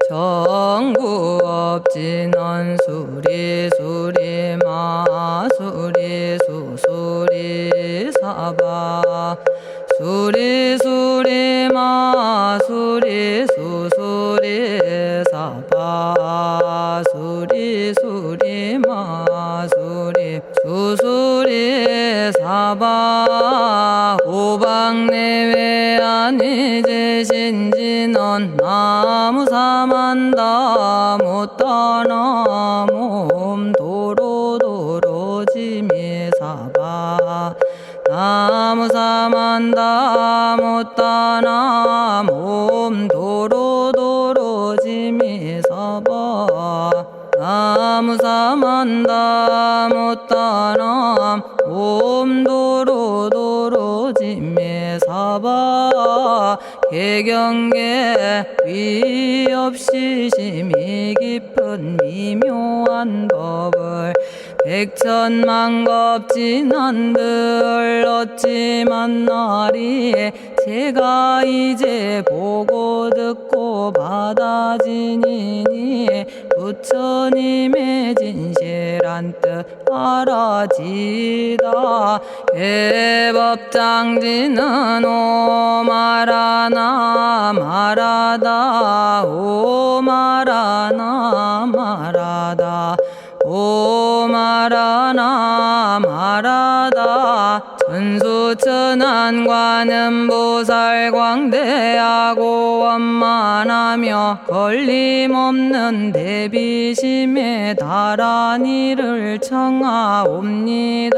정구업진원 수리 수리 마수리 수수리 사바 수리 수리 마수리 수수리 사바 수리 수리 마수리 수수리 사바 오방내외 안이제신진원 나무사만다 못다나 몸 도로도로 지미사바 나무사만다 못다나 몸 도로도로 지미사바 나무사만다 못다나 몸 도로도로 지미사바 개경계 위 없이 심히 깊은 미묘한 법을 백천만겁진한들 어찌 만나리 제가 이제 보고 듣고 받아지니니 부처님의 진실한 뜻 알아지다 대법장지는 오마라나 마라다 오마라나 마라다 오마라나 마라다 천수천안관음보살 광대하고 원만하며 걸림없는 대비심에 달한 이를 청하옵니다.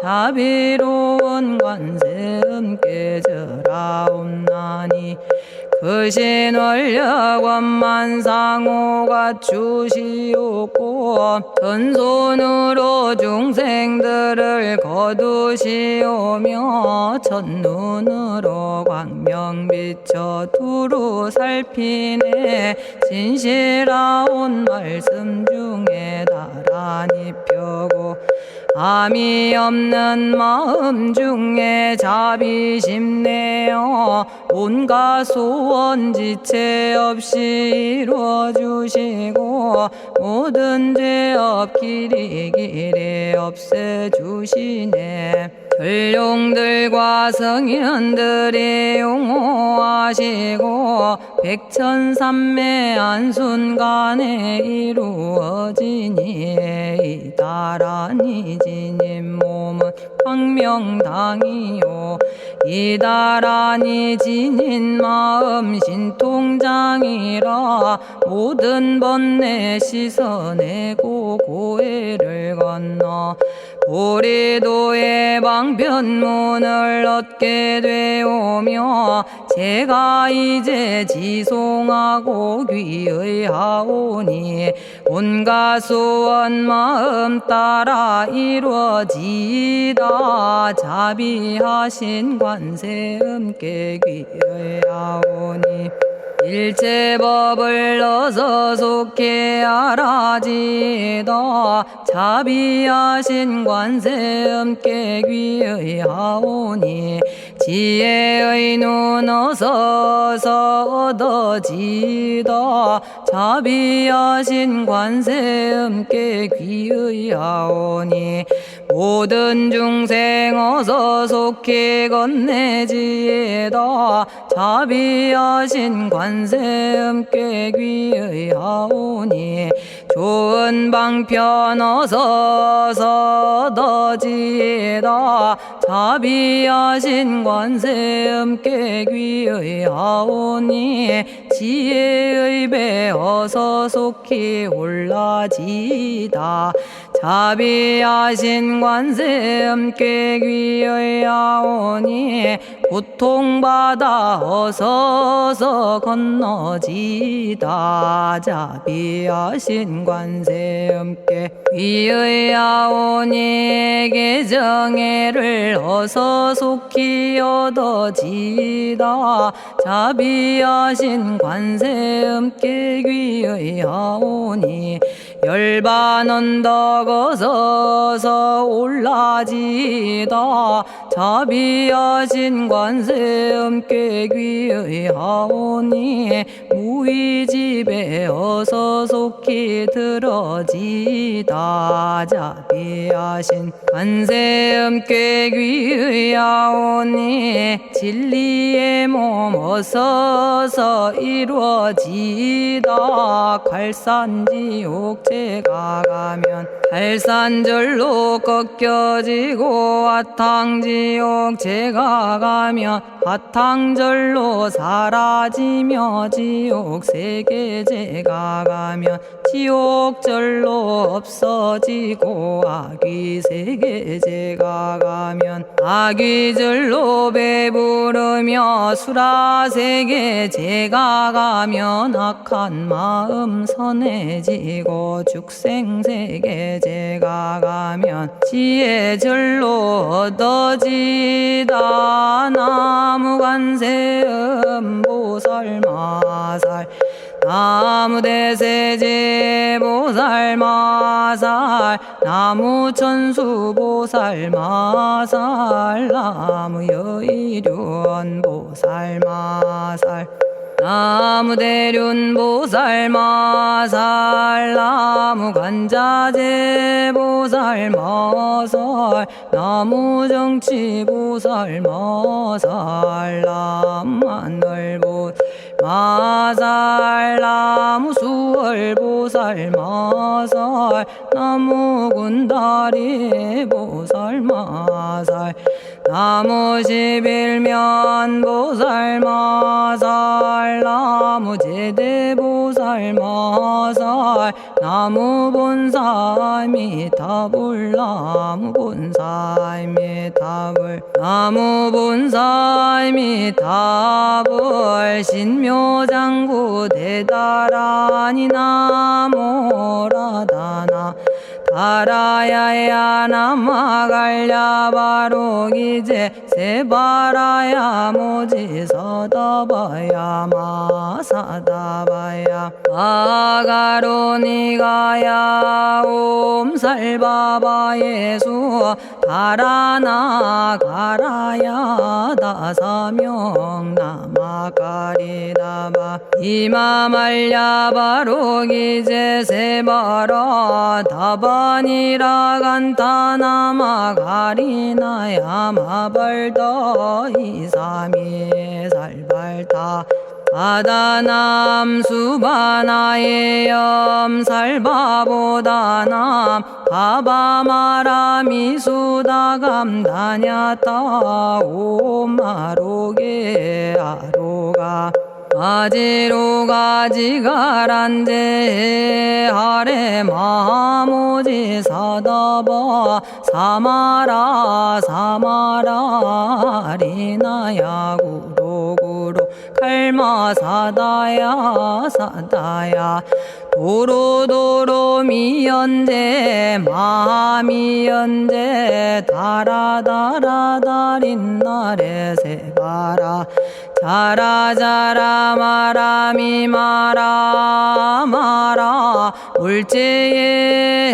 자비로운 관세음께 절하옵나니 크신 원력 원만상호가 주시옵고 전손으로 중생들을 거두시오며 첫눈으로 광명 비춰 두루 살피네 진실하온 말씀 중에 나란히 펴고 암이 없는 마음 중에 자비심 내어 온갖 소원 지체 없이 이루어주시고 모든 죄업 길이 없애주시네. 전룡들과 성현들이 용호하시고 백천삼매 한순간에 이루어지니 이다라니 지님 몸은 광명당이요 이다라니 지닌 마음 신통장이라 모든 번뇌 씻어내고 고해를 건너 보리도의 방편문을 얻게 되오며 제가 이제 지송하고 귀의하오니 온갖 소원 마음 따라 이루어지다 자비하신 관세음께 귀의하오니 일체법을 어서 속히 알아지다 자비하신 관세음께 귀의하오니 지혜의 눈 어서 얻어지다 자비하신 관세음께 귀의하오니 모든 중생 어서 속히 건네지다 자비하신 관세음께 귀의하오니 좋은 방편 어서 얻어지다 자비하신 관세음께 귀의하오니 지혜의 배 어서 속히 올라지다 자비하신 관세음께 귀의하오니 고통받아 어서 건너지다 자비하신 관세음께 귀의하오니 개정애를 어서 속히 얻어지다 자비하신 관세음께 귀의하오니 열반 언덕 어서 올라지다 자비하신 관세음께 귀의하오니 무의집에 어서 속히 들어지다. 자비하신 관세음께 귀의하오니 진리의 몸 어서서 이루어지다. 갈산지옥제가 가면 갈산절로 꺾여지고 화탕지옥 제가 가면 화탕절로 사라지며 지옥 세계제가 가면 지옥절로 없어지고 아귀세계제가 가면 아귀절로 배부르며 수라세계제가 가면 악한 마음 선해지고 죽생세계제가 가면 지혜절로 얻어지다. 나무관세음 보살마살 나무대세제 보살마살 나무천수 보살마살 나무여의륜 보살마살 나무대륜 보살마살 나무관자재 보살마살 나무정치 보살마살 나무하늘 보살마살 나무수월 보살마살 나무군다리 보살마살 나무십일면 보살마살 나무제대 보살마살 나무본사미타불 나무본사미타불 나무본사미타불 신묘장구 대다라니 나모라다나 다라야야 나마갈야바로기제 세바라야 모지서다바야 마사다바야 마가로니가야 옴살바바예수 다라나 가라야 다사명 나마가리다바 이마말야바로기제 세바라 다바니라 간타나마 가리나야 마발더 이사미 살발타 바다남 수바나의 염살바보다남 바바마라미 수다감다냐타 오마로게 아로가 아지로가 지가란데 하레 마모지 사다바 사마라 사마라 리나야 구로구로 칼마 사다야 사다야 도로도로 미연제 마미연제 다라다라다린나레 세바라 자라자라 마라미 마라마라 물제에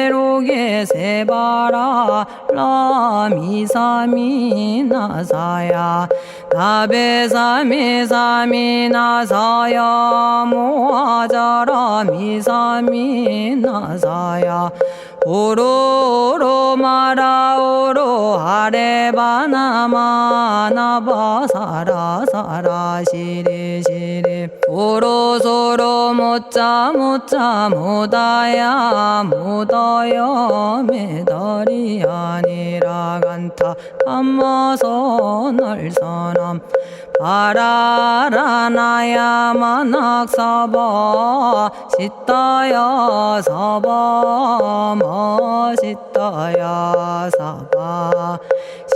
로게 세바라 라미사미 나사야 나베사미사미 나사야 모아자라 미사미 나사야 오로로 마라오로 아레바나마 나바사라 사라 시리 시리 오로소로 못자 못자 못다야 못다야 메달이 아니라 간타 담마서 날선함 바라라나야 만학사바 시타야 사바 마시타야 사바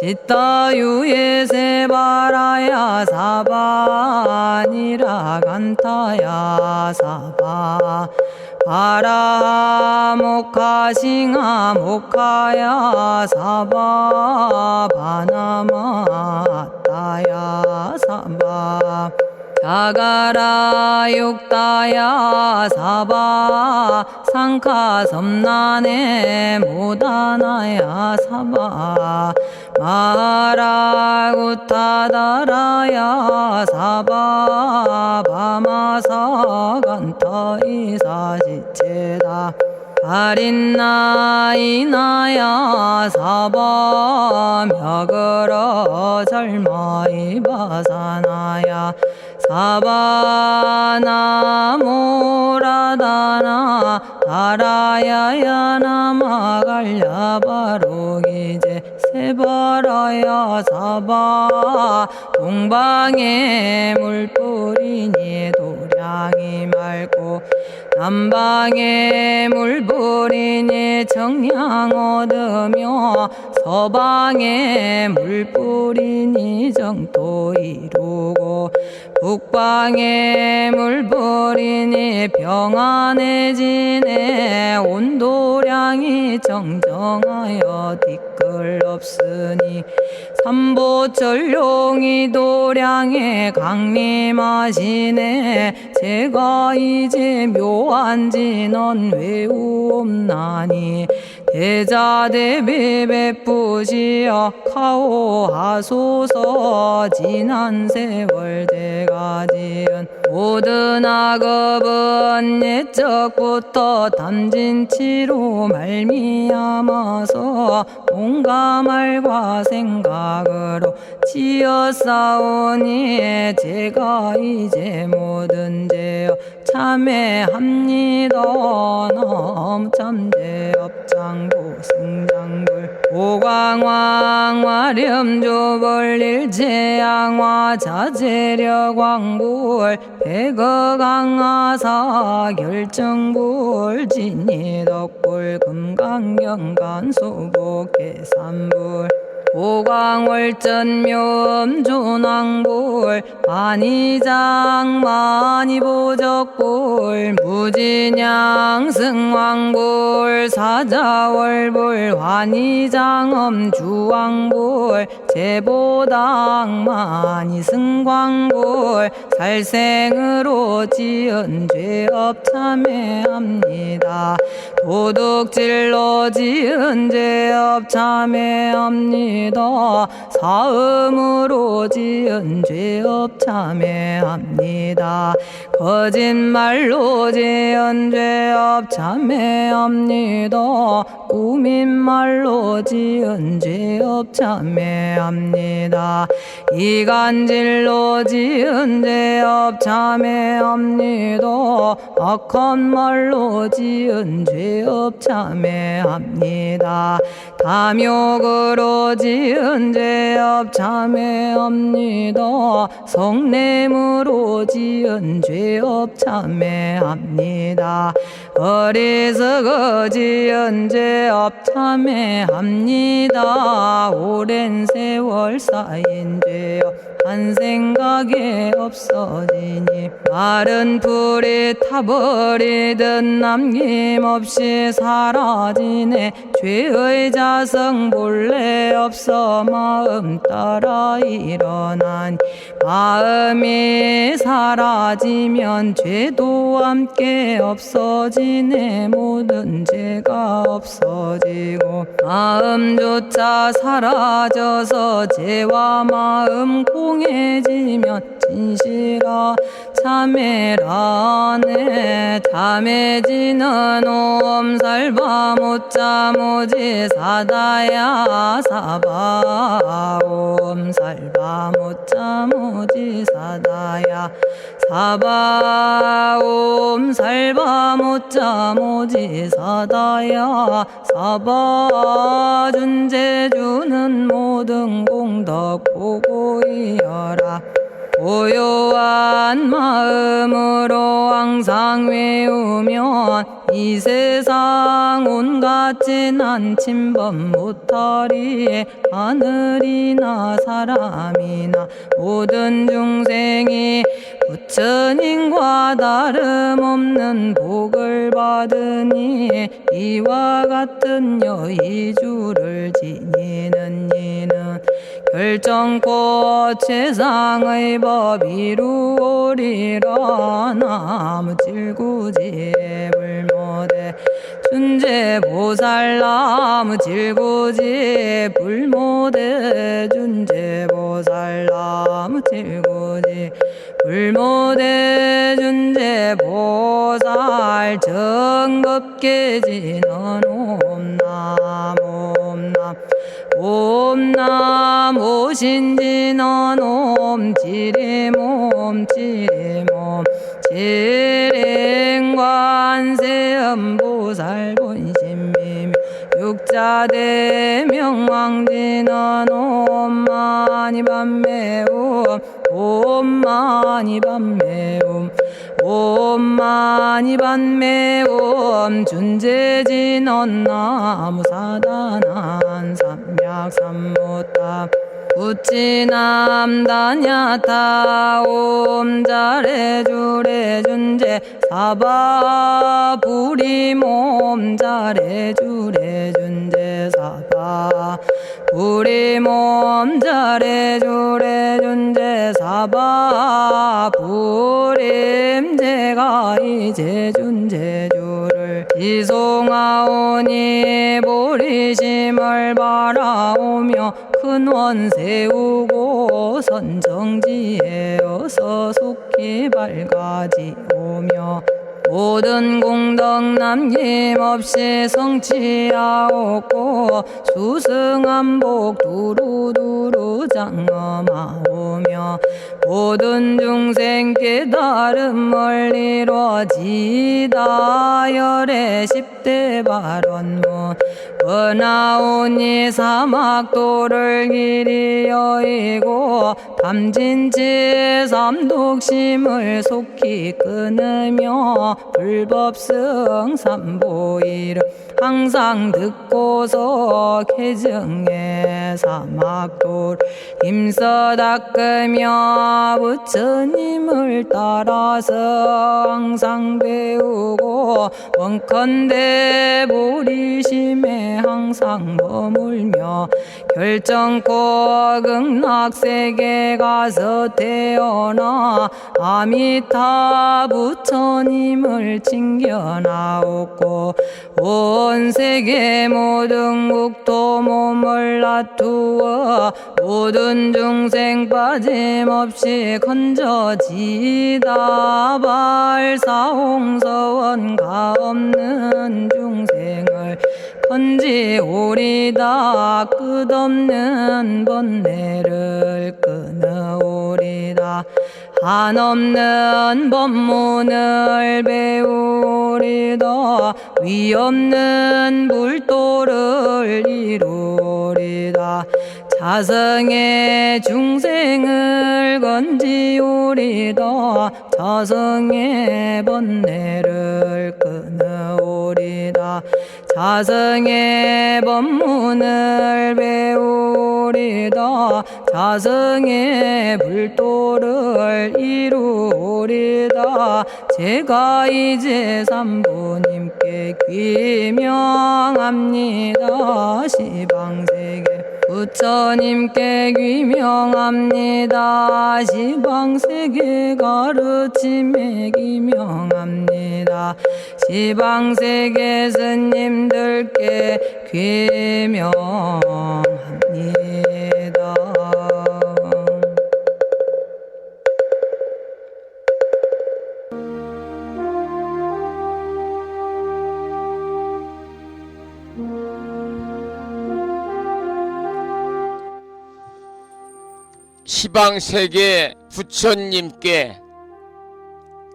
시타유예 세바라야 사바니라 간타야 사바 바라 모카싱아 모카야 사바 바나마 따야 사바 자가라 육다야 사바 상카 섬나네 모다나야 사바 마라구타다라야 사바 바마사간타 이사지체다 아린나이나야 사바 며그러 절마이바사나야 사바나모라다나 다라야야 나마갈야바로기제 세바라야 사바 동방에 물뿌리니 도량이 맑고 남방에 물뿌리니 정량 얻으며 서방에 물뿌리니 정토 이루고 북방에 물뿌리니 평안해지네 온도량이 정정하여 뒤끌 없으니 삼보철룡이 도량에 강림하시네 제가 이제 묘한 진언 외우옵나니 대자대비 베푸시어 카오하소서 지난 세월 제가 지은 모든 악업은 옛적부터 담진치로 말미암아서 온갖 말과 생각으로 지었사오니 제가 이제 모든 죄여 참회합니다. 남참제업장고 승장불 오광왕 화렴조벌 일제양화 자재려광불 백어강하사 결정불 진이덕불 금강경간 소복계산불 오광월전묘음존왕불 반의장 만이보적불 무진양 승왕불 사자월불 환의장엄 주왕불 제보당 만이승광불 살생으로 지은 죄업 참회합니다. 도둑질로 지은 죄업 참회합니다. 사음으로 지은 죄업 참회합니다. 거짓말로 지은 죄업 참회합니다. 꾸민말로 지은 죄업 참회합니다. 이간질로 지은 죄업 참회합니다. 악한 말로 지은 죄업 참회합니다. 탐욕으로 지은 죄업 참회합니다. 성냄으로 지은 죄업 참회합니다. 어리석어 지은 죄업 참회합니다. 오랜 세월 쌓인 죄업 한 생각에 없어지니 마른 풀이 타버리듯 남김없이 사라지네. 죄의 자성 본래 없어 마음 따라 일어나니 마음이 사라지면 죄도 함께 없어지네. 모든 죄가 없어지고 마음조차 사라져서 죄와 마음 공해지면 진실아 참회라네. 참해지는 옴살바 못자 모지 사다야 사바 옴살바 못자 모지 사다야 사바 옴살바 못자 모지 사다야 사바 준제주는 모든 공덕 보고이여라. 고요한 마음으로 항상 외우면 이 세상 온갖 진한 침범 못하리. 하늘이나 사람이나 모든 중생이 부처님과 다름없는 복을 받으니 이와 같은 여의주를 지니는 이는 결정코 최상의 법 이루오리라. 나무질구지불모대 준제보살나무 질구지 불모대 준제보살나무 질구지 불모대 준제보살 정겁계지는 옴남 옴남 옴남 오신지는 옴지리몸 지리몸 지랭관세음보살 본심미미 육자대명왕지는 옴마니밤매옴 옴마니밤매옴 옴마니밤매옴 준제진언 나무사단한 삼약삼무타 우치남다냐타 옴자레주레 준제 사바부리몸 자레주레 준제 사바 부리몸 자레주레 준제 사바 부림 제가 이제 준제주를 지송하오니 보리심을 바라오며 큰 원 세우고 선정지에 어서 속히 밝아지오며 모든 공덕 남김없이 성취하옵고 수승한복 두루두루 장엄하오며 모든 중생 깨달음을 이루어지다 열의 10대 발언문 은하오니 사막도를 길이 여의고 담진치 삼독심을 속히 끊으며 불법승 삼보이를 항상 듣고서 개정의 사막도를 힘써 닦으며 부처님을 따라서 항상 배우고 원컨대 보리심에 항상 머물며 결정코 극락세계 가서 태어나 아미타 부처님을 챙겨나오고 온 세계 모든 국토 몸을 놔두어 모든 중생 빠짐없이 건져지다 발사홍서원 가없는 중생을 건지오리다 끝없는 번뇌를 끊어오리다 한없는 법문을 배우리다 위없는 불도를 이루리다 자성의 중생을 건지오리다 자성의 번뇌를 끊어오리다 자성의 법문을 배우리다 자성의 불도를 이루리다 제가 이제 삼부님께 귀명합니다 시방세계 부처님께 귀명합니다 시방세계 가르침에 귀명합니다 시방세계 스님들께 귀명합니다. 시방세계 부처님께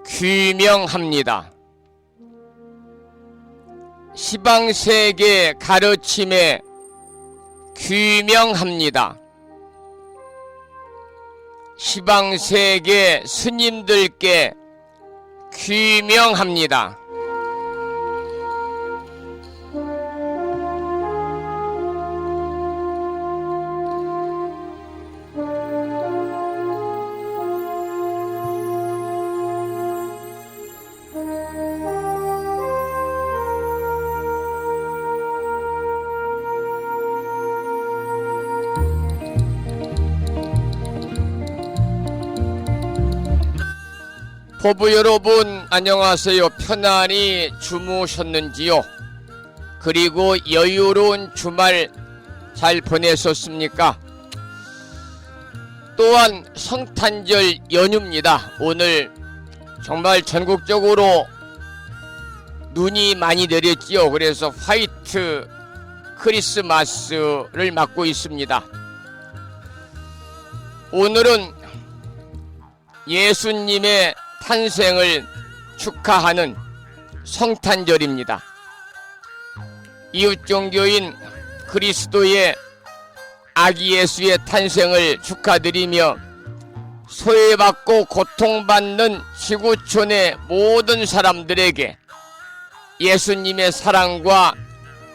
귀명합니다. 시방세계 가르침에 귀명합니다. 시방세계 스님들께 귀명합니다. 보부 여러분 안녕하세요. 편안히 주무셨는지요? 그리고 여유로운 주말 잘 보내셨습니까? 또한 성탄절 연휴입니다. 오늘 정말 전국적으로 눈이 많이 내렸지요. 그래서 화이트 크리스마스를 맞고 있습니다. 오늘은 예수님의 탄생을 축하하는 성탄절입니다. 이웃종교인 그리스도의 아기 예수의 탄생을 축하드리며 소외받고 고통받는 지구촌의 모든 사람들에게 예수님의 사랑과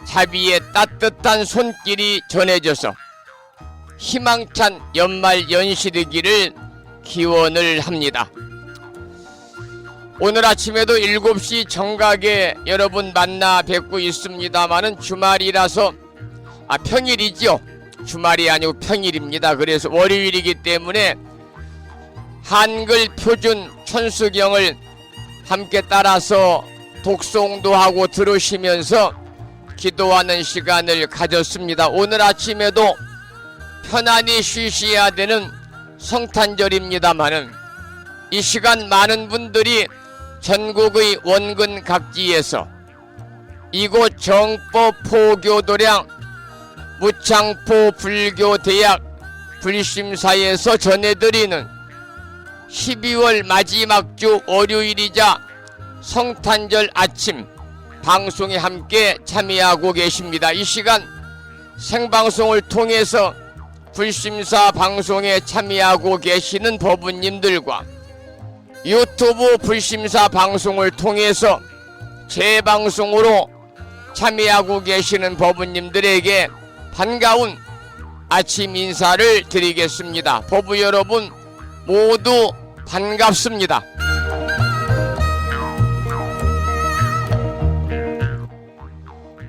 자비의 따뜻한 손길이 전해져서 희망찬 연말 연시되기를 기원을 합니다. 오늘 아침에도 7시 정각에 여러분 만나 뵙고 있습니다마는 주말이라서 평일이죠. 주말이 아니고 평일입니다. 그래서 월요일이기 때문에 한글 표준 천수경을 함께 따라서 독송도 하고 들으시면서 기도하는 시간을 가졌습니다. 오늘 아침에도 편안히 쉬셔야 되는 성탄절입니다마는 이 시간 많은 분들이 전국의 원근 각지에서 이곳 정법 포교도량 무창포 불교대학 불심사에서 전해드리는 12월 마지막 주 월요일이자 성탄절 아침 방송에 함께 참여하고 계십니다. 이 시간 생방송을 통해서 불심사 방송에 참여하고 계시는 법부님들과 유튜브 불심사 방송을 통해서 재방송으로 참여하고 계시는 법부님들에게 반가운 아침 인사를 드리겠습니다. 법부 여러분 모두 반갑습니다.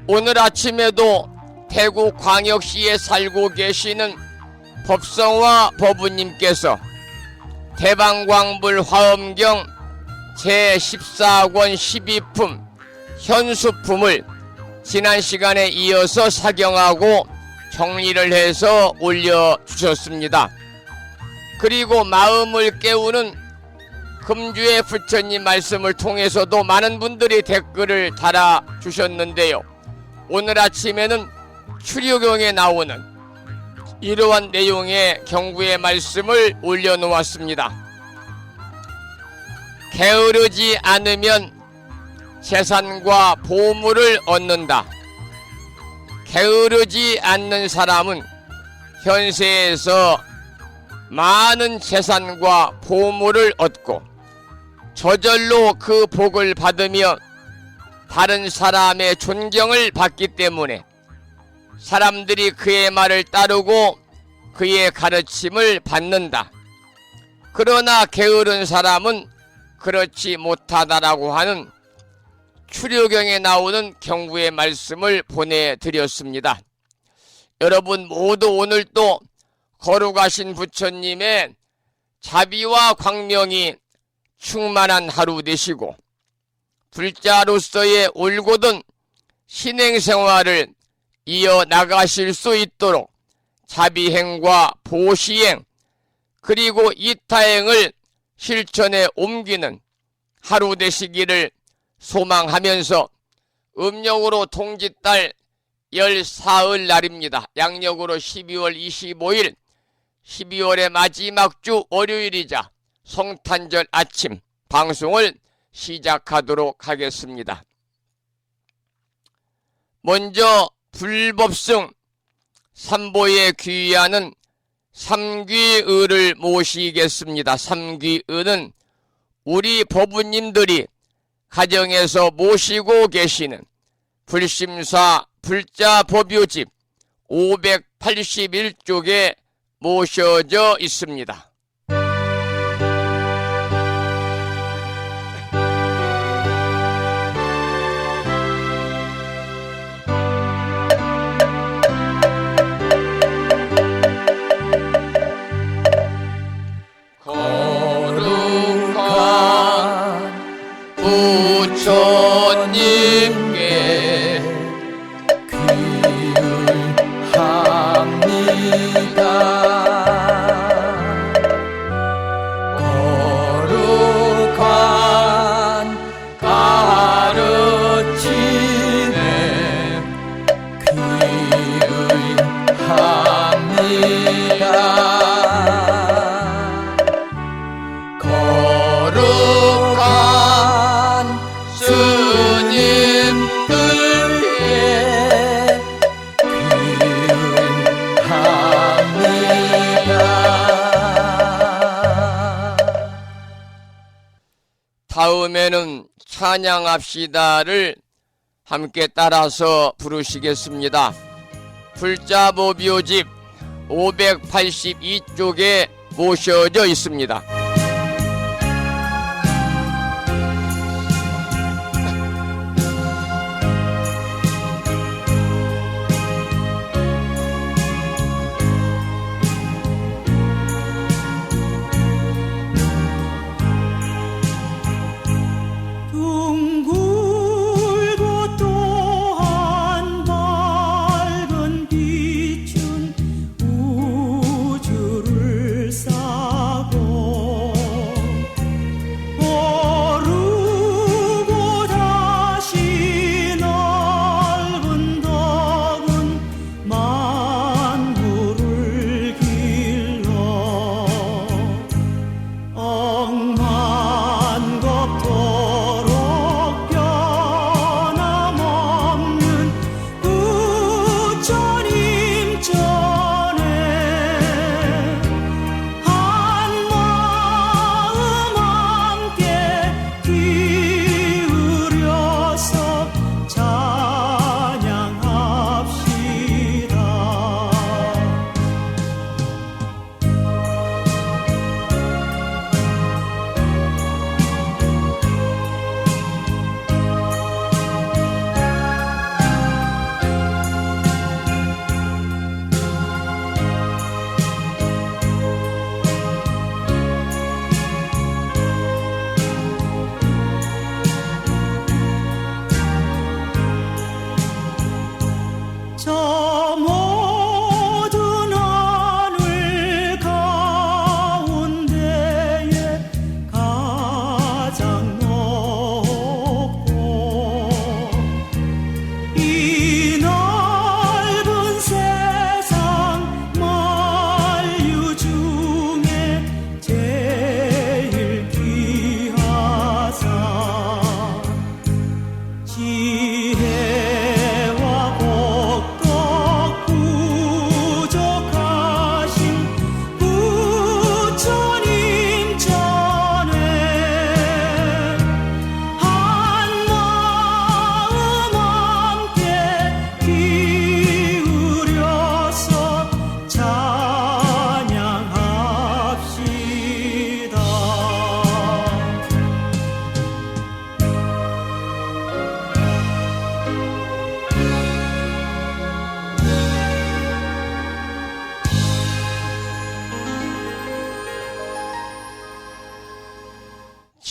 오늘 아침에도 대구 광역시에 살고 계시는 법성화 법부님께서 대방광불 화엄경 제14권 12품 현수품을 지난 시간에 이어서 사경하고 정리를 해서 올려주셨습니다. 그리고 마음을 깨우는 금주의 부처님 말씀을 통해서도 많은 분들이 댓글을 달아주셨는데요. 오늘 아침에는 출유경에 나오는 이러한 내용의 경구의 말씀을 올려놓았습니다. 게으르지 않으면 재산과 보물을 얻는다. 게으르지 않는 사람은 현세에서 많은 재산과 보물을 얻고 저절로 그 복을 받으며 다른 사람의 존경을 받기 때문에 사람들이 그의 말을 따르고 그의 가르침을 받는다. 그러나 게으른 사람은 그렇지 못하다라고 하는 출유경에 나오는 경구의 말씀을 보내드렸습니다. 여러분 모두 오늘 또 거룩하신 부처님의 자비와 광명이 충만한 하루 되시고 불자로서의 올곧은 신행생활을 이어나가실 수 있도록 자비행과 보시행 그리고 이타행을 실천에 옮기는 하루 되시기를 소망하면서 음력으로 동짓달 14일 날입니다. 양력으로 12월 25일 12월의 마지막 주 월요일이자 성탄절 아침 방송을 시작하도록 하겠습니다. 먼저 불법승 삼보에 귀의하는 삼귀의를 모시겠습니다. 삼귀의는 우리 법부님들이 가정에서 모시고 계시는 불심사 불자 법요집 581쪽에 모셔져 있습니다. 거룩한 부처님께 이번에는 찬양합시다를 함께 따라서 부르시겠습니다. 불자보묘집 582쪽에 모셔져 있습니다.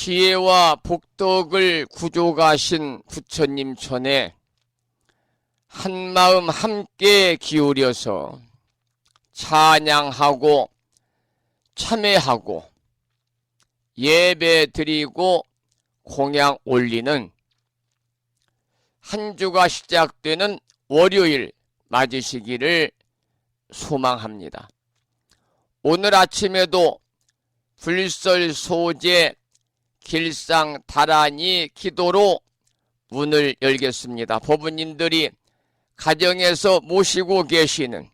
지혜와 복덕을 구족하신 부처님 전에 한마음 함께 기울여서 찬양하고 참회하고 예배 드리고 공양 올리는 한 주가 시작되는 월요일 맞으시기를 소망합니다. 오늘 아침에도 불설소재 길상다란이 기도로 문을 열겠습니다. 법부님들이 가정에서 모시고 계시는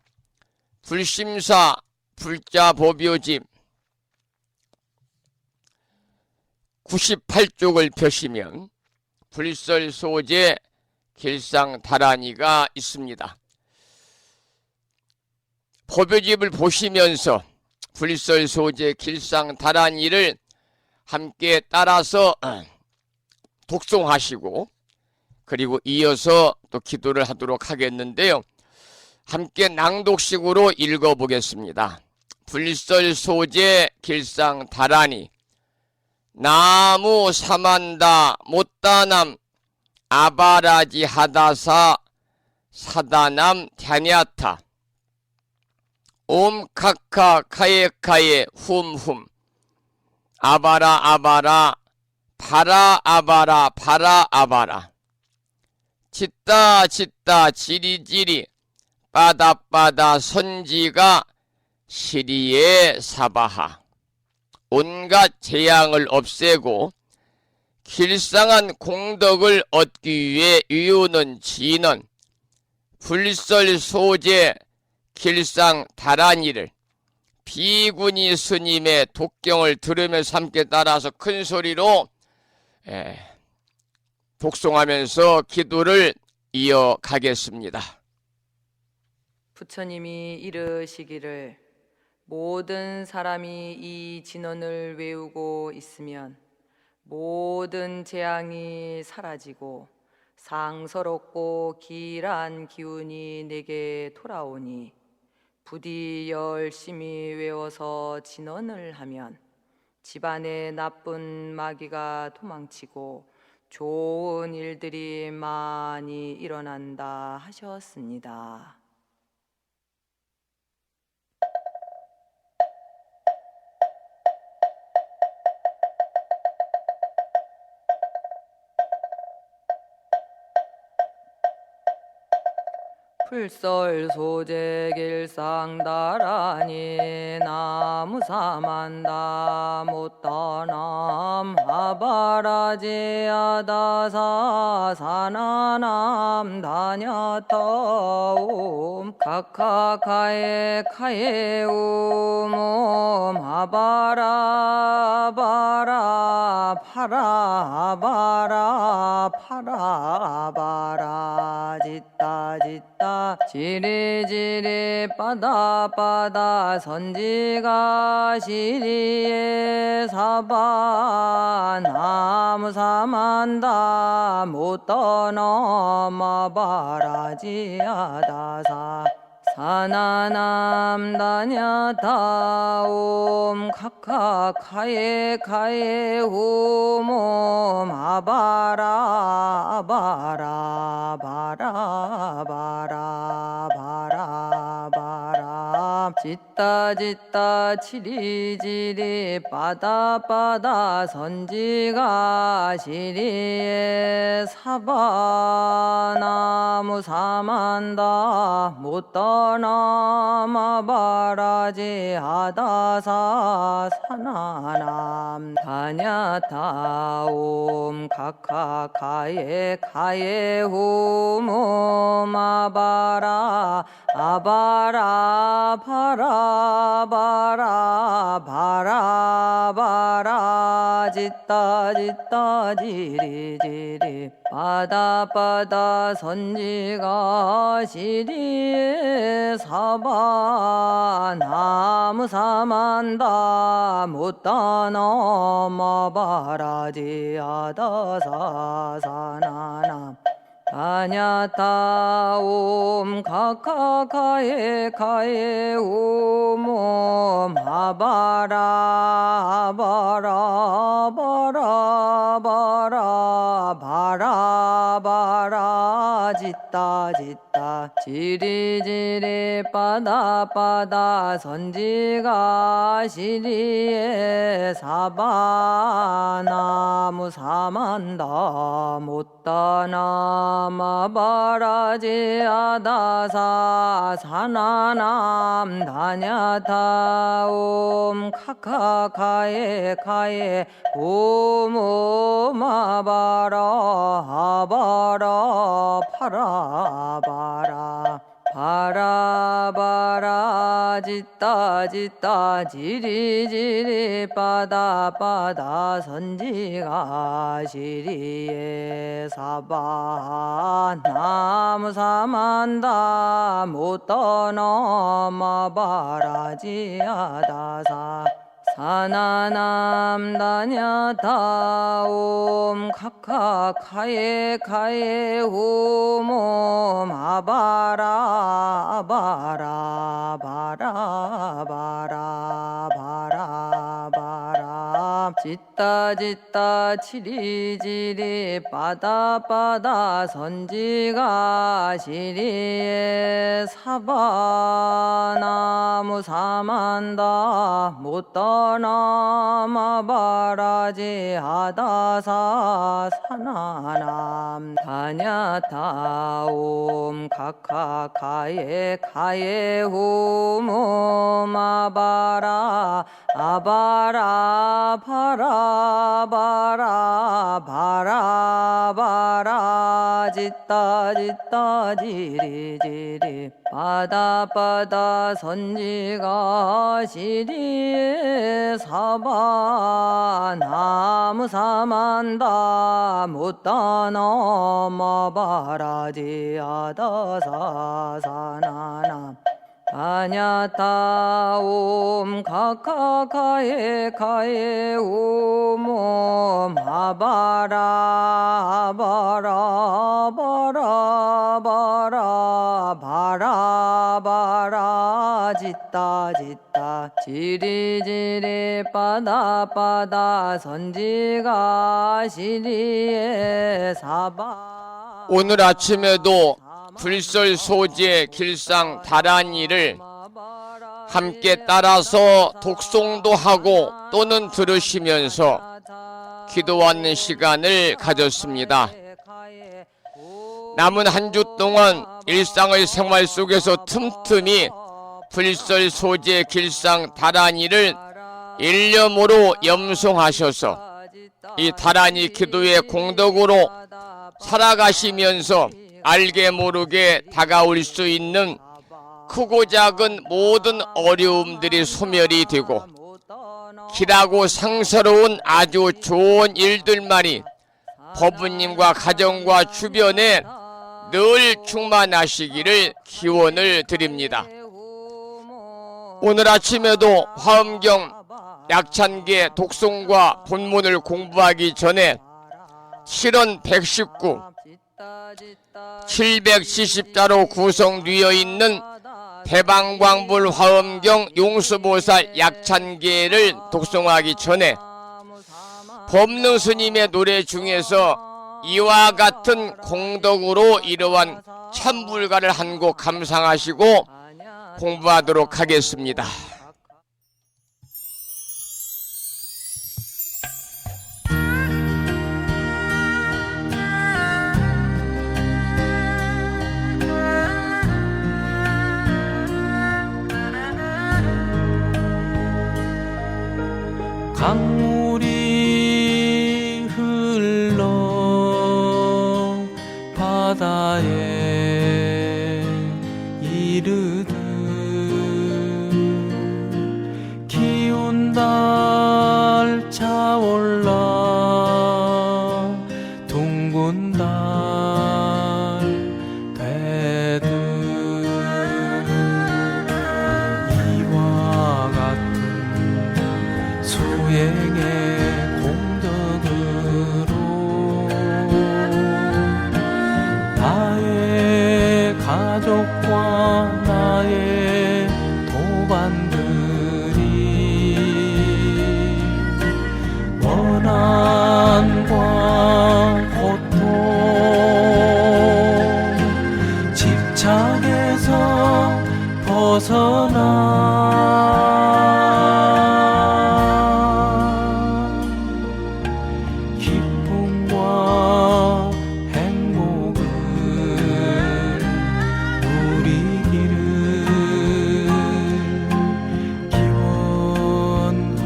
불심사 불자보묘집 98쪽을 펴시면 불설소재 길상다란이가 있습니다. 보묘집을 보시면서 불설소재 길상다란이를 함께 따라서 독송하시고 그리고 이어서 또 기도를 하도록 하겠는데요. 함께 낭독식으로 읽어보겠습니다. 불설소재 길상다란이 나무 사만다 못다남 아바라지 하다사 사다남 갸냐타 옴카카 카예카예 훔훔 아바라 아바라 바라 아바라 바라 아바라 짓다 짓다 지리지리 빠다빠다 선지가 시리에 사바하 온갖 재앙을 없애고 길상한 공덕을 얻기 위해 이유는 지는 불설소재 길상다란이를 비구니 스님의 독경을 들으면서 함께 따라서 큰 소리로 독송하면서 기도를 이어가겠습니다. 부처님이 이르시기를 모든 사람이 이 진언을 외우고 있으면 모든 재앙이 사라지고 상서롭고 길한 기운이 내게 돌아오니 부디 열심히 외워서 진언을 하면 집안에 나쁜 마귀가 도망치고 좋은 일들이 많이 일어난다 하셨습니다. 풀설소재길상다라니 나무사만다 못다남 아바라제아다사 사나남 다냐타옴 카카카에 카에옴 아바라바라 파라바라 파라바라 짓다 지리지리 빠다빠다 선지가 시리에 사바 나무사만다 못떠넘어바라지아다사 사나남 다냐타옴 카카카에 카에 홈옴 아바라 아바라 바라 바라 바라 바라 짓다 지리지리 빠다빠다 선지가 시리에 사바나무 사만다 못떠넘어바라지 아다사 사나남 다냐타옴 카카카에 카에 홈옴 아바라 아바라 바라 바라 바라 바라 짓다 지리지리 빠다빠다 선지가 시리에 사바 나무 사만다 못떠넘어바라지 아다사 사나남 다냐타옴 카카카에 카에 옴옴 아바라 바라 바라 바라 바라 바라 짓다 지리지리 빠다빠다 선지가 시리에 사바 나무 사만다 못떠넘어바라지 아다사 사나남 다냐타옴 카카카에 카에 옴옴 아바라 아바라 파라바라 바라바라 짓다 지리지리 빠다빠다 선지가 시리에 사바 나무 사만다 못떠넘어바라지 아다사 사나남 다냐타옴 카카카에 카에 홈옴 아바라 아바라 바라 바라 바라 바라 짓다 지리지리 빠다빠다 선지가 시리에 사바 나무 사만다 못떠넘어바라지 아다사 사나남 다냐타옴 카카카에 카에 홈옴 아바라 아바라 파 바라 바라 바라 바라 짓다 짓다 지리 지리 바다 바다 선지가 시리에 사바 나무 사만다 못다 넘어바라 지하다 사사나나 아냐타 옴 카카카에 카에 옴 아바라 바라 바라 바라 바라 바라 짓다 짓다 지리지리 바다 바다 선지가 시리에 사바 오늘 아침에도 불설소재 길상 다란이를 함께 따라서 독송도 하고 또는 들으시면서 기도하는 시간을 가졌습니다. 남은 한 주 동안 일상의 생활 속에서 틈틈이 불설소재 길상 다란이를 일념으로 염송하셔서 이 다란이 기도의 공덕으로 살아가시면서 알게 모르게 다가올 수 있는 크고 작은 모든 어려움들이 소멸이 되고 길하고 상서로운 아주 좋은 일들만이 법부님과 가정과 주변에 늘 충만하시기를 기원을 드립니다. 오늘 아침에도 화엄경 약찬계 독송과 본문을 공부하기 전에 실은 119 770자로 구성되어 있는 대방광불 화엄경 용수보살 약찬계를 독송하기 전에 법능 스님의 노래 중에서 이와 같은 공덕으로 이러한 천불가를 한 곡 감상하시고 공부하도록 하겠습니다. 강물이 흘러 바다에 이르듯 기운 달 차올라 둥근 달 되듯 이와 같은 수행의 공덕으로 나의 가족과 나의 도반들이 원한과 고통 집착에서 벗어나 기쁨과 행복을 누리기를 기원합니다.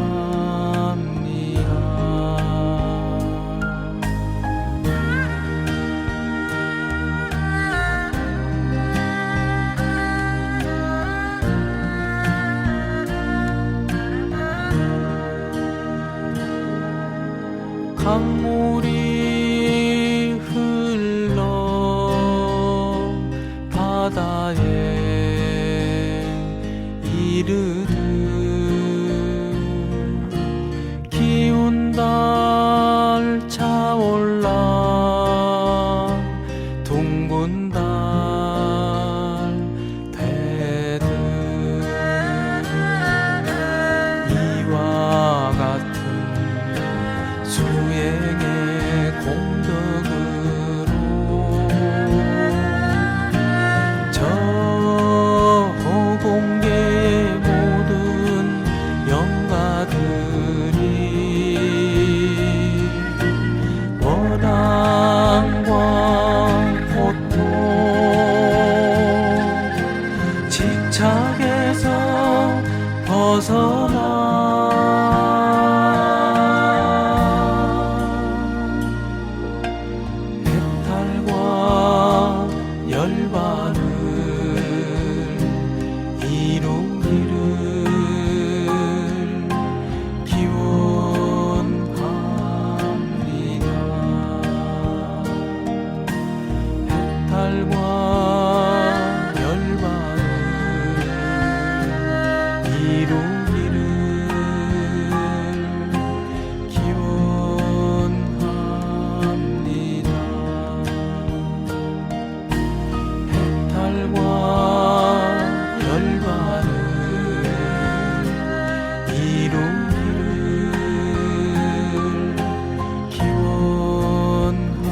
강물이 흘러 바다에 이르듯 기운 달 차올라 둥근 달 되듯 이와 같은 수행의 공덕으로 저 열반을 이루기를 기원합니다. 해탈과 열반을 이루기를 기원합니다. 해탈과 열반을 이루기를 기원합니다.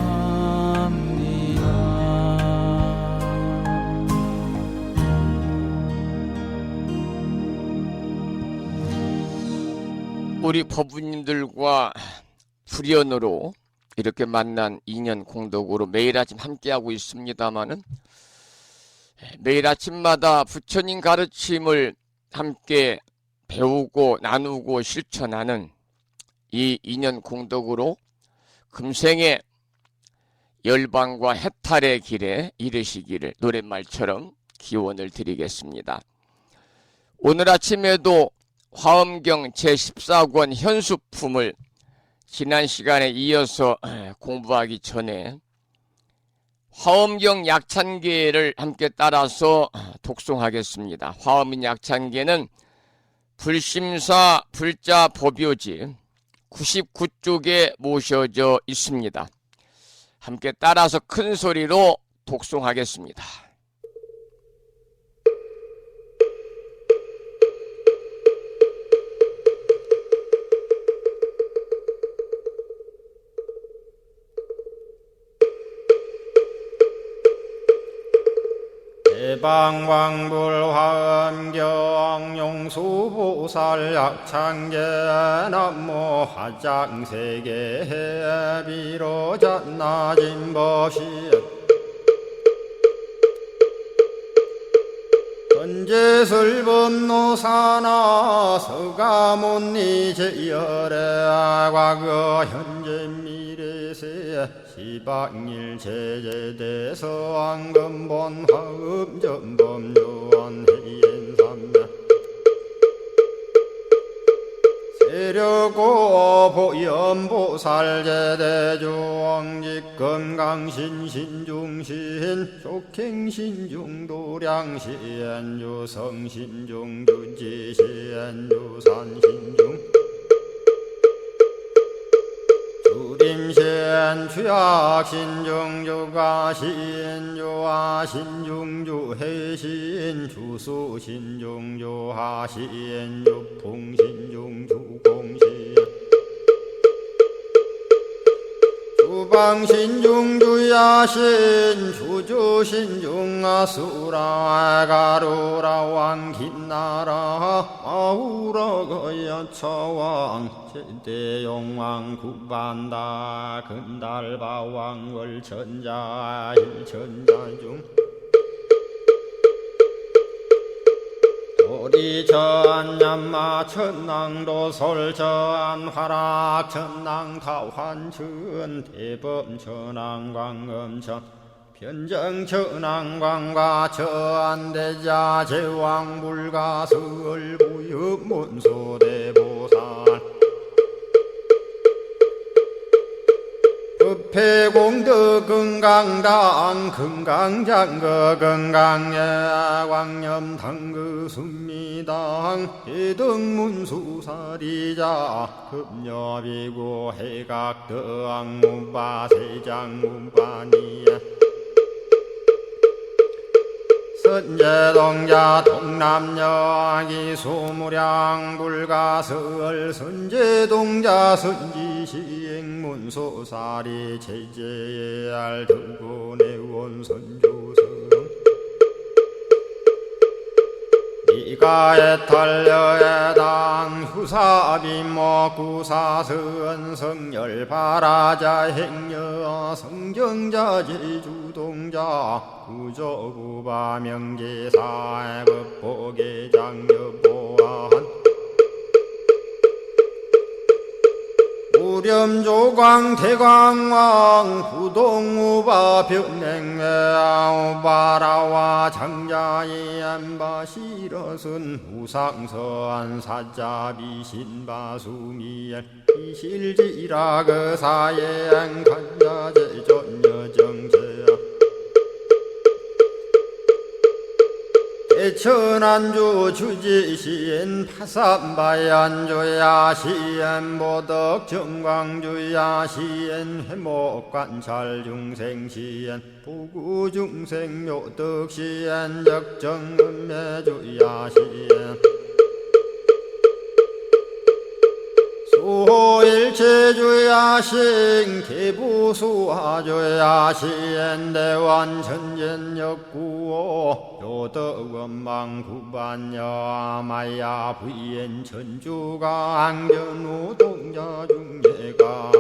우리 법부님들과 불연으로 이렇게 만난 인연 공덕으로 매일 아침 함께하고 있습니다마는 매일 아침마다 부처님 가르침을 함께 배우고 나누고 실천하는 이 인연 공덕으로 금생에 열반과 해탈의 길에 이르시기를 노랫말처럼 기원을 드리겠습니다. 오늘 아침에도 화엄경 제14권 현수품을 지난 시간에 이어서 공부하기 전에 화엄경 약찬계를 함께 따라서 독송하겠습니다. 화엄인 약찬계는 불심사 불자 법요지 99쪽에 모셔져 있습니다. 함께 따라서 큰 소리로 독송하겠습니다. 대방광불화엄경 용수보살 약찬계 남모 화장세계 비로잔나진 법시 현재설법노사나 서가몬니 제열의 과거 현재 미래세 시방일 제제대서 안금본 화음전범 요한해인삼매 세력고 보연보살 제대주왕직 건강신신중신 족행신중도량신 유성신중 유지신 유산신중 주림신 취약신중 유가신 유아신중 유해신 주수신중 유하신 유풍신중 주공신 주방신중 주야신 주주신중 아수라 가루라 왕긴나라 마우라 여차왕 제대용왕 구반다 근달바왕 월천자 일천자중 도리전 얀마 천낭도 솔전 화락 천낭 타환천 대범 천왕 광음천 변정 천왕 광과 천대자 제왕 불가설 부유 문소대보살 법회공덕 건강당 건강장거 건강예 광염당그 순미당 해등문수사리자 급녀비고 해각덕 문바 세장 문바니야 선제동자 동남여기 소무량 불가설 선제동자 선지시행문소사리 제제알 등군의원 선주성 이가에탈려에당 후사비모 구사선 성열바라자 행여 성경자 제주동자 구조구바 명제사의 법보계장 여보한 유렴조광 대광왕 부동우바 변냉외 우바라와 장자의 안바시러슨 우상서한 사자비 신바수미엔 이실지라 그사행 간자제 전여정제야 대천안주 주지시엔 파산바얀주야 시엔 보덕 정광주야 시엔 해목관찰 중생시엔 보구중생 묘덕시엔 역정음매주야 시엔 소일체주야 신 개부수하주야 시엔 대완천전역구오 요덕원망구반야 마야 부인 천주가 안견우 동자중예가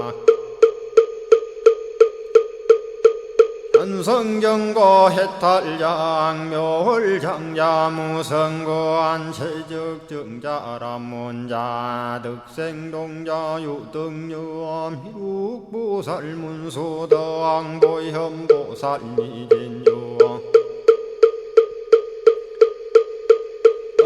현성경고 해탈장 묘홀장자 무성고한 체적정자람문자 득생동자 유등유엄 희룩보살문소덕보현보살미진유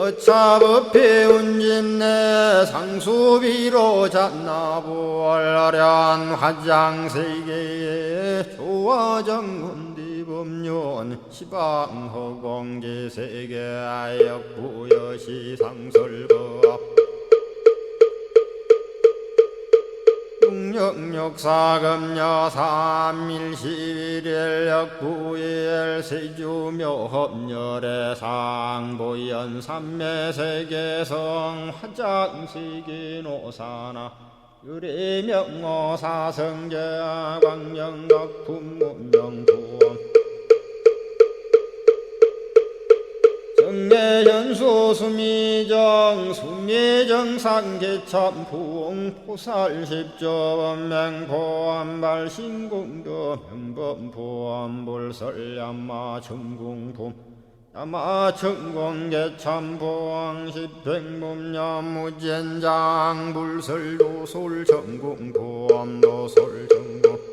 어차법해 운집내 상수비로 잔나부얼련 화장세계에 조화정운디법륜 시방허공제세계 역부여시 상설법 육력사금여 3일 11일 역부일 세주묘법열의 상보연 삼매세계성 화장세계노사나 유래명어사성제 광명덕품문명부엄 정례현수 수미정 수미정상계참풍 포살십조범맹포암발신공도 명범포암불설야마 천궁품 야마천공계참포항 십행범야무젠장 불설도솔 천궁포암도솔천궁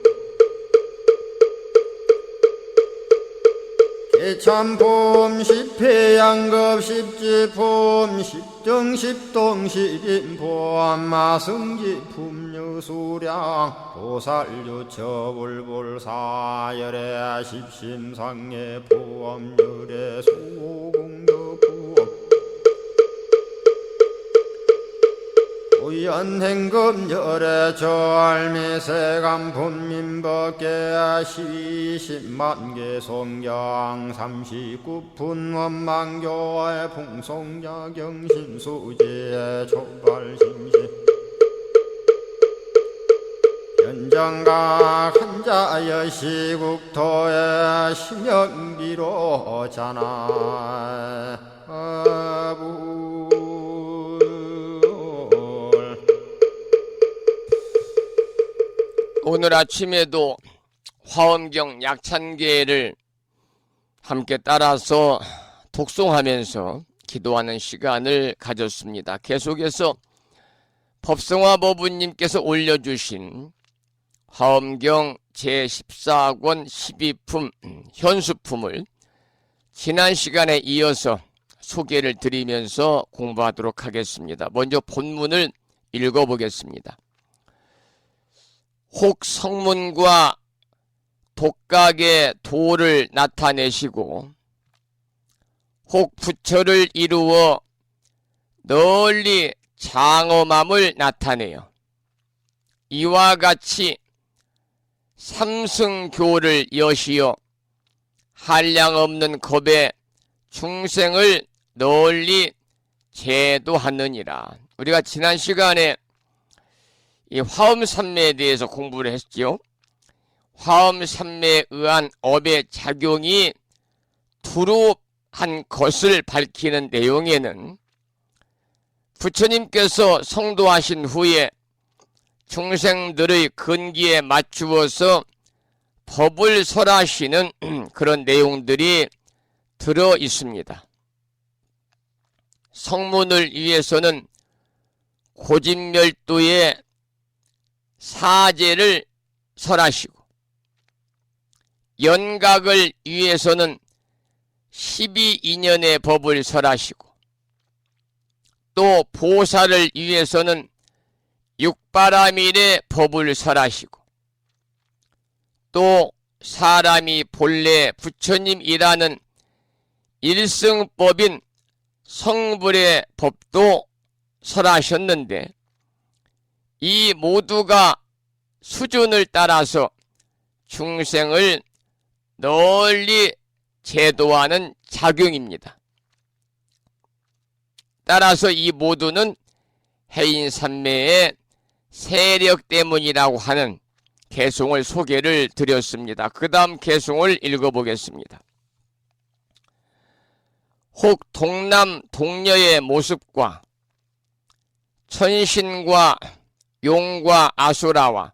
개참폼 십회양급 십지폼 십정십동 십인폼 마승지품 유수량 보살유처불불사열의 십심상의 포엄열의 수공덕부엄 우연행급열의 저알미세간품민법계 시십만개 송경 39분 원망교의 풍송야경신수제 촉발심시 현정각 한자여 시국토의 심영비로 자나 오늘 아침에도 화엄경 약찬계를 함께 따라서 독송하면서 기도하는 시간을 가졌습니다. 계속해서 법성화법우님께서 올려주신 화엄경 제14권 12품 현수품을 지난 시간에 이어서 소개를 드리면서 공부하도록 하겠습니다. 먼저 본문을 읽어보겠습니다. 혹 성문과 독각의 도를 나타내시고 혹 부처를 이루어 널리 장엄함을 나타내요. 이와 같이 삼승교를 여시어 한량없는 겁에 중생을 널리 제도하느니라. 우리가 지난 시간에 이 화엄삼매에 대해서 공부를 했죠. 화엄삼매에 의한 업의 작용이 두루한 것을 밝히는 내용에는 부처님께서 성도하신 후에 중생들의 근기에 맞추어서 법을 설하시는 그런 내용들이 들어 있습니다. 성문을 위해서는 고진멸도의 사제를 설하시고 연각을 위해서는 12인연의 법을 설하시고 또 보살을 위해서는 육바라밀의 법을 설하시고 또 사람이 본래 부처님이라는 일승법인 성불의 법도 설하셨는데 이 모두가 수준을 따라서 중생을 널리 제도하는 작용입니다. 따라서 이 모두는 해인산매의 세력 때문이라고 하는 개송을 소개를 드렸습니다. 그 다음 개송을 읽어보겠습니다. 혹 동남 동녀의 모습과 천신과 용과 아수라와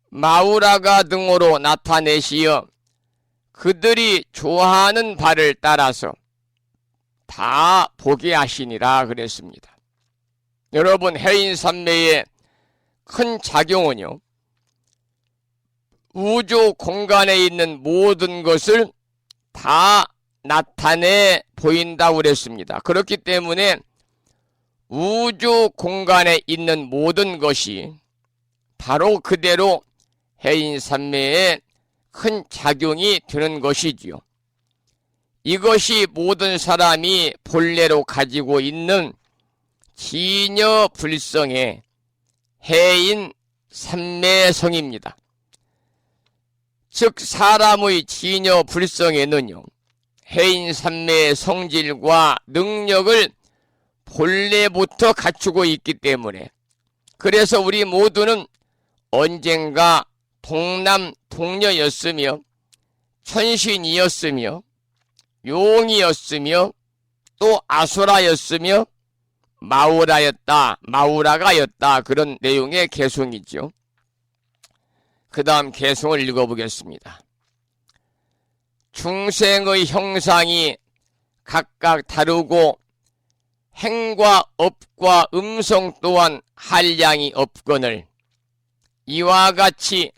마우라가 등으로 나타내시어 그들이 좋아하는 바를 따라서 다 보게 하시니라 그랬습니다. 여러분, 해인산매의 큰 작용은요, 우주 공간에 있는 모든 것을 다 나타내 보인다고 그랬습니다. 그렇기 때문에 우주 공간에 있는 모든 것이 바로 그대로 해인산매의 큰 작용이 되는 것이지요. 이것이 모든 사람이 본래로 가지고 있는 진여불성의 해인산매성입니다. 즉 사람의 진여불성에는요, 해인산매의 성질과 능력을 본래부터 갖추고 있기 때문에, 그래서 우리 모두는 언젠가 동남 동녀였으며 천신이었으며 용이었으며 또 아수라였으며 마우라가였다 그런 내용의 개송이죠. 그 다음 개송을 읽어보겠습니다. 중생의 형상이 각각 다르고 행과 업과 음성 또한 한량이 없거늘 이와 같이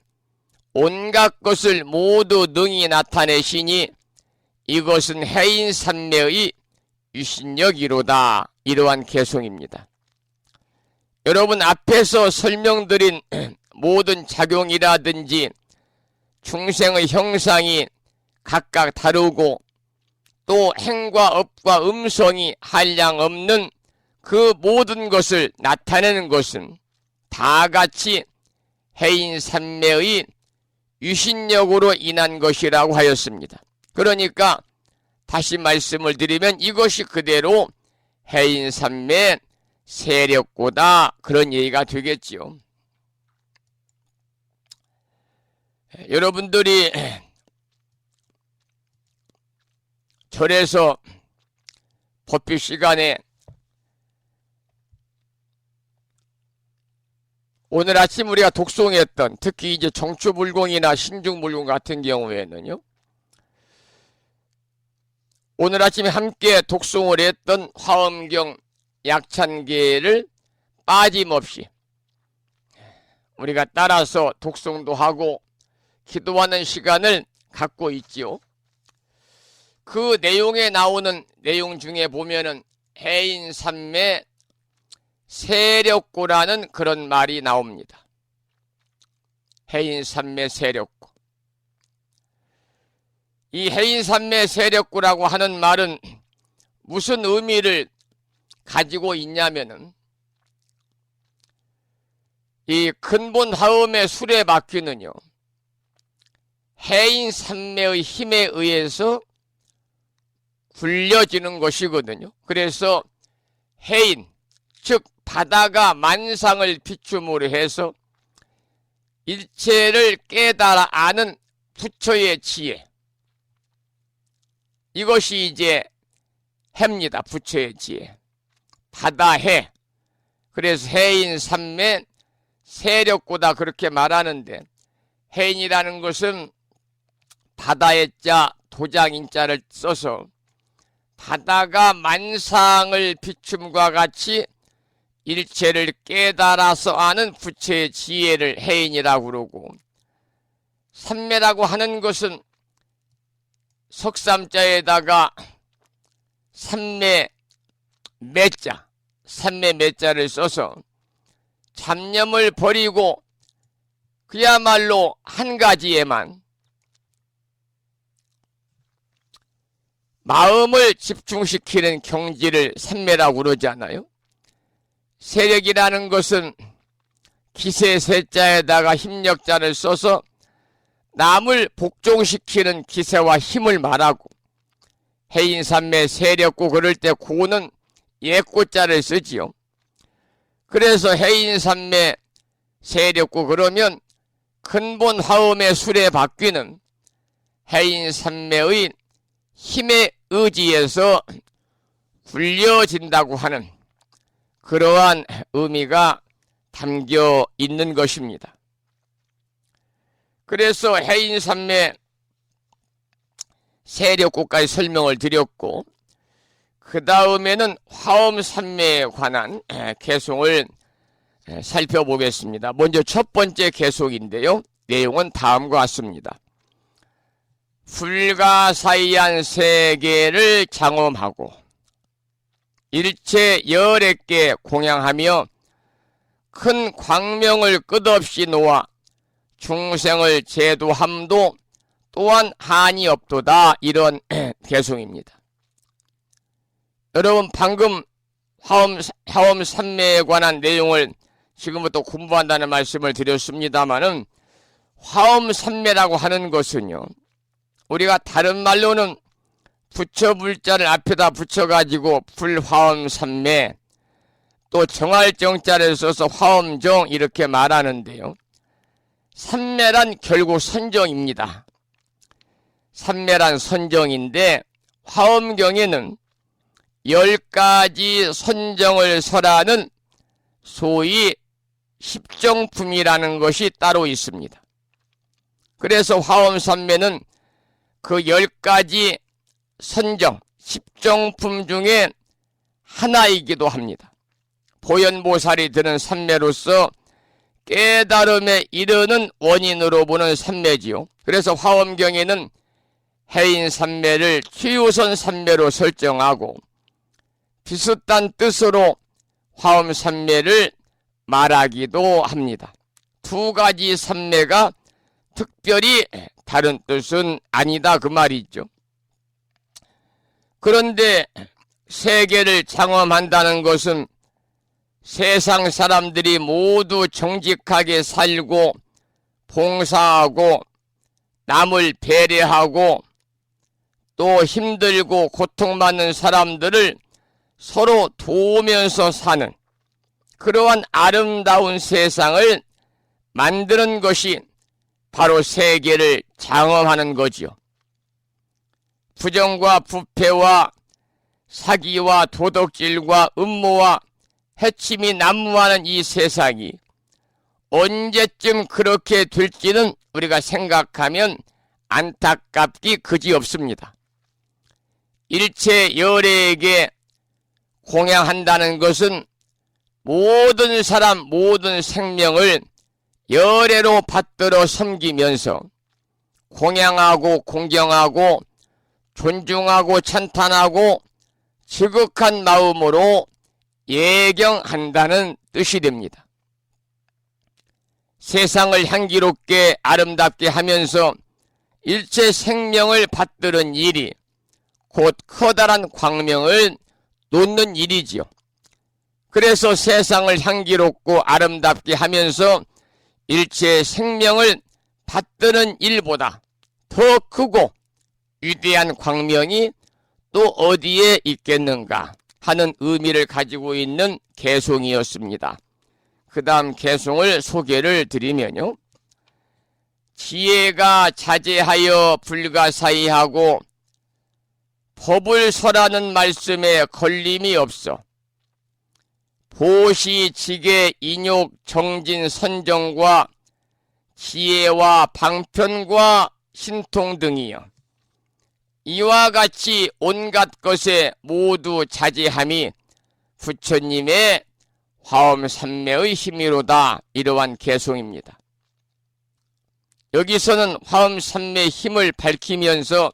온갖 것을 모두 능히 나타내시니 이것은 해인산매의 유신력이로다. 이러한 개송입니다. 여러분, 앞에서 설명드린 모든 작용이라든지 중생의 형상이 각각 다르고 또 행과 업과 음성이 한량 없는 그 모든 것을 나타내는 것은 다 같이 해인산매의 유신력으로 인한 것이라고 하였습니다. 그러니까 다시 말씀을 드리면 이것이 그대로 해인산매 세력고다 그런 얘기가 되겠지요. 여러분들이 절에서 법비 시간에 오늘 아침 우리가 독송했던 특히 이제 정추불공이나 신중불공 같은 경우에는요, 오늘 아침에 함께 독송을 했던 화엄경 약찬계를 빠짐없이 우리가 따라서 독송도 하고 기도하는 시간을 갖고 있지요. 그 내용에 나오는 내용 중에 보면은 해인산매 세력고라는 그런 말이 나옵니다. 해인산매 세력고. 이 해인산매 세력고라고 하는 말은 무슨 의미를 가지고 있냐면은 이 근본 화엄의 수레바퀴는요, 해인산매의 힘에 의해서 굴려지는 것이거든요. 그래서 해인, 즉 바다가 만상을 비춤으로 해서 일체를 깨달아 아는 부처의 지혜, 이것이 이제 해입니다. 부처의 지혜. 바다해. 그래서 해인산매 세력고다 그렇게 말하는데, 해인이라는 것은 바다의 자, 도장인자를 써서 바다가 만상을 비춤과 같이 일체를 깨달아서 아는 부처의 지혜를 해인이라고 그러고, 삼매라고 하는 것은 석삼자에다가 삼매 매자, 삼매 매자를 써서 잡념을 버리고 그야말로 한 가지에만 마음을 집중시키는 경지를 삼매라고 그러잖아요. 세력이라는 것은 기세 세자에다가 힘력자를 써서 남을 복종시키는 기세와 힘을 말하고, 해인삼매 세력고 그럴 때 고는 예고자를 쓰지요. 그래서 해인삼매 세력고 그러면 근본 화엄의 술에 바뀌는 해인삼매의 힘의 의지에서 굴려진다고 하는 그러한 의미가 담겨 있는 것입니다. 그래서 해인삼매 세력고까지 설명을 드렸고, 그 다음에는 화엄삼매에 관한 개송을 살펴보겠습니다. 먼저 첫 번째 개송인데요. 내용은 다음과 같습니다. 불가사의한 세계를 장엄하고 일체 열액계 공양하며 큰 광명을 끝없이 놓아 중생을 제도함도 또한 한이 없도다. 이런 개송입니다. 여러분, 방금 화엄 삼매에 관한 내용을 지금부터 공부한다는 말씀을 드렸습니다마는, 화엄 삼매라고 하는 것은요, 우리가 다른 말로는 부처 불자를 앞에다 붙여가지고 불화엄 삼매, 또 정할 정자를 써서 화엄정 이렇게 말하는데요. 삼매란 결국 선정입니다. 삼매란 선정인데, 화엄경에는 10가지 선정을 설하는 소위 십정품이라는 것이 따로 있습니다. 그래서 화엄삼매는 그 10가지 선정, 십정품 중에 하나이기도 합니다. 보현보살이 드는 삼매로서 깨달음에 이르는 원인으로 보는 삼매지요. 그래서 화엄경에는 해인삼매를 최우선 삼매로 설정하고 비슷한 뜻으로 화엄삼매를 말하기도 합니다. 두 가지 삼매가 특별히 다른 뜻은 아니다 그 말이죠. 그런데 세계를 장엄한다는 것은 세상 사람들이 모두 정직하게 살고 봉사하고 남을 배려하고 또 힘들고 고통받는 사람들을 서로 도우면서 사는 그러한 아름다운 세상을 만드는 것이 바로 세계를 장엄하는 거지요. 부정과 부패와 사기와 도덕질과 음모와 해침이 난무하는 이 세상이 언제쯤 그렇게 될지는 우리가 생각하면 안타깝기 그지없습니다. 일체 열애에게 공양한다는 것은 모든 사람 모든 생명을 열애로 받들어 섬기면서 공양하고 공경하고 존중하고 찬탄하고 지극한 마음으로 예경한다는 뜻이 됩니다. 세상을 향기롭게 아름답게 하면서 일체 생명을 받드는 일이 곧 커다란 광명을 놓는 일이지요. 그래서 세상을 향기롭고 아름답게 하면서 일체 생명을 받드는 일보다 더 크고 위대한 광명이 또 어디에 있겠는가 하는 의미를 가지고 있는 개송이었습니다. 그 다음 개송을 소개를 드리면요. 지혜가 자제하여 불가사의하고 법을 설하는 말씀에 걸림이 없어 보시, 지계, 인욕, 정진, 선정과 지혜와 방편과 신통 등이여 이와 같이 온갖 것에 모두 자제함이 부처님의 화엄삼매의 힘이로다. 이러한 개송입니다. 여기서는 화엄삼매의 힘을 밝히면서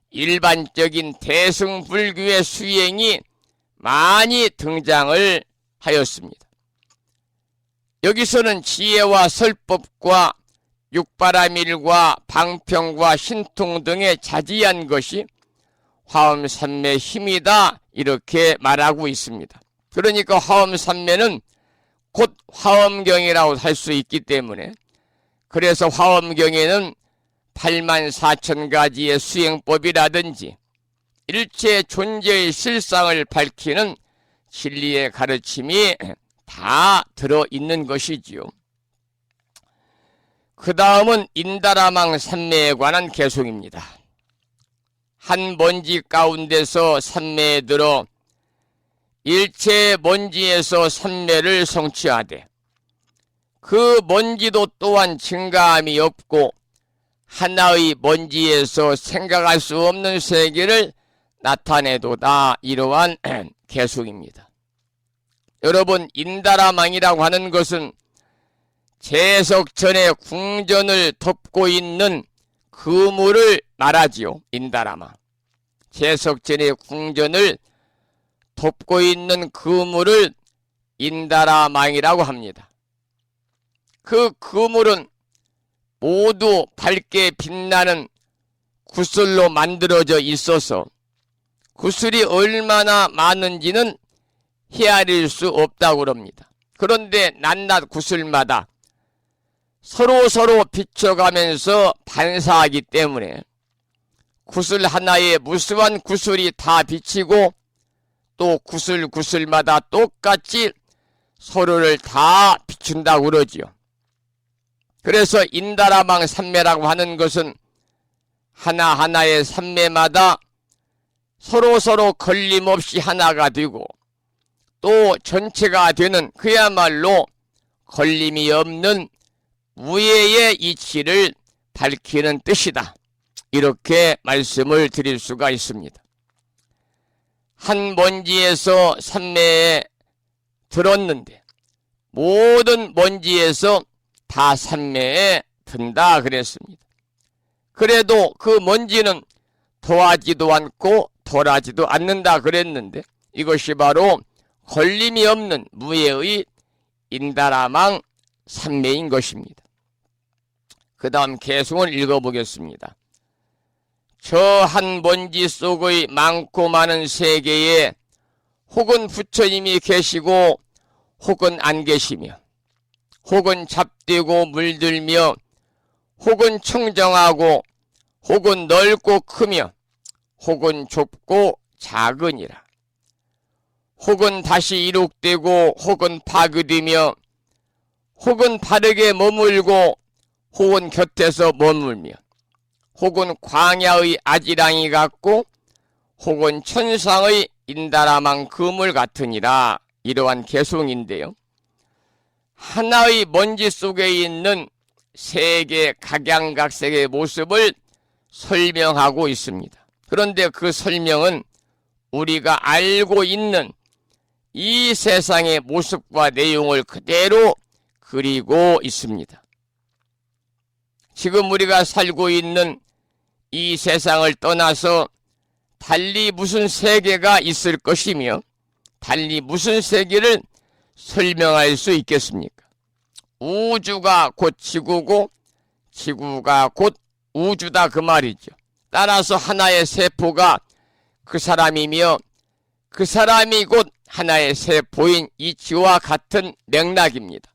일반적인 대승불교의 수행이 많이 등장을 하였습니다. 여기서는 지혜와 설법과 육바라밀과 방평과 신통 등의 자지한 것이 화엄삼매의 힘이다. 이렇게 말하고 있습니다. 그러니까 화엄삼매는 곧 화엄경이라고 할 수 있기 때문에, 그래서 화엄경에는 84,000가지의 수행법이라든지 일체 존재의 실상을 밝히는 진리의 가르침이 다 들어있는 것이지요. 그 다음은 인다라망 삼매에 관한 개송입니다. 한 먼지 가운데서 삼매에 들어 일체 먼지에서 삼매를 성취하되 그 먼지도 또한 증가함이 없고 하나의 먼지에서 생각할 수 없는 세계를 나타내도다. 이러한 개송입니다. 여러분, 인다라망이라고 하는 것은 제석전의 궁전을 덮고 있는 그물을 말하지요. 인다라망. 제석전의 궁전을 덮고 있는 그물을 인다라망이라고 합니다. 그 그물은 모두 밝게 빛나는 구슬로 만들어져 있어서 구슬이 얼마나 많은지는 헤아릴 수 없다고 그럽니다. 그런데 낱낱 구슬마다 서로 비춰가면서 반사하기 때문에 구슬 하나에 무수한 구슬이 다 비치고 또 구슬마다 똑같이 서로를 다 비춘다고 그러지요. 그래서 인다라망 삼매라고 하는 것은 하나하나의 삼매마다 서로 걸림없이 하나가 되고 또 전체가 되는 그야말로 걸림이 없는 무예의 이치를 밝히는 뜻이다. 이렇게 말씀을 드릴 수가 있습니다. 한 먼지에서 삼매에 들었는데 모든 먼지에서 다 삼매에 든다 그랬습니다. 그래도 그 먼지는 더하지도 않고 덜하지도 않는다 그랬는데 이것이 바로 걸림이 없는 무예의 인다라망 삼매인 것입니다. 그 다음 개송을 읽어보겠습니다. 저 한 먼지 속의 많고 많은 세계에 혹은 부처님이 계시고 혹은 안 계시며 혹은 잡되고 물들며 혹은 청정하고 혹은 넓고 크며 혹은 좁고 작으니라. 혹은 다시 이룩되고 혹은 파괴되며 혹은 바르게 머물고 혹은 곁에서 머물며 혹은 광야의 아지랑이 같고 혹은 천상의 인다라망 그물 같으니라. 이러한 개송인데요. 하나의 먼지 속에 있는 세계 각양각색의 모습을 설명하고 있습니다. 그런데 그 설명은 우리가 알고 있는 이 세상의 모습과 내용을 그대로 그리고 있습니다. 지금 우리가 살고 있는 이 세상을 떠나서 달리 무슨 세계가 있을 것이며 달리 무슨 세계를 설명할 수 있겠습니까? 우주가 곧 지구고 지구가 곧 우주다 그 말이죠. 따라서 하나의 세포가 그 사람이며 그 사람이 곧 하나의 세포인 이치와 같은 맥락입니다.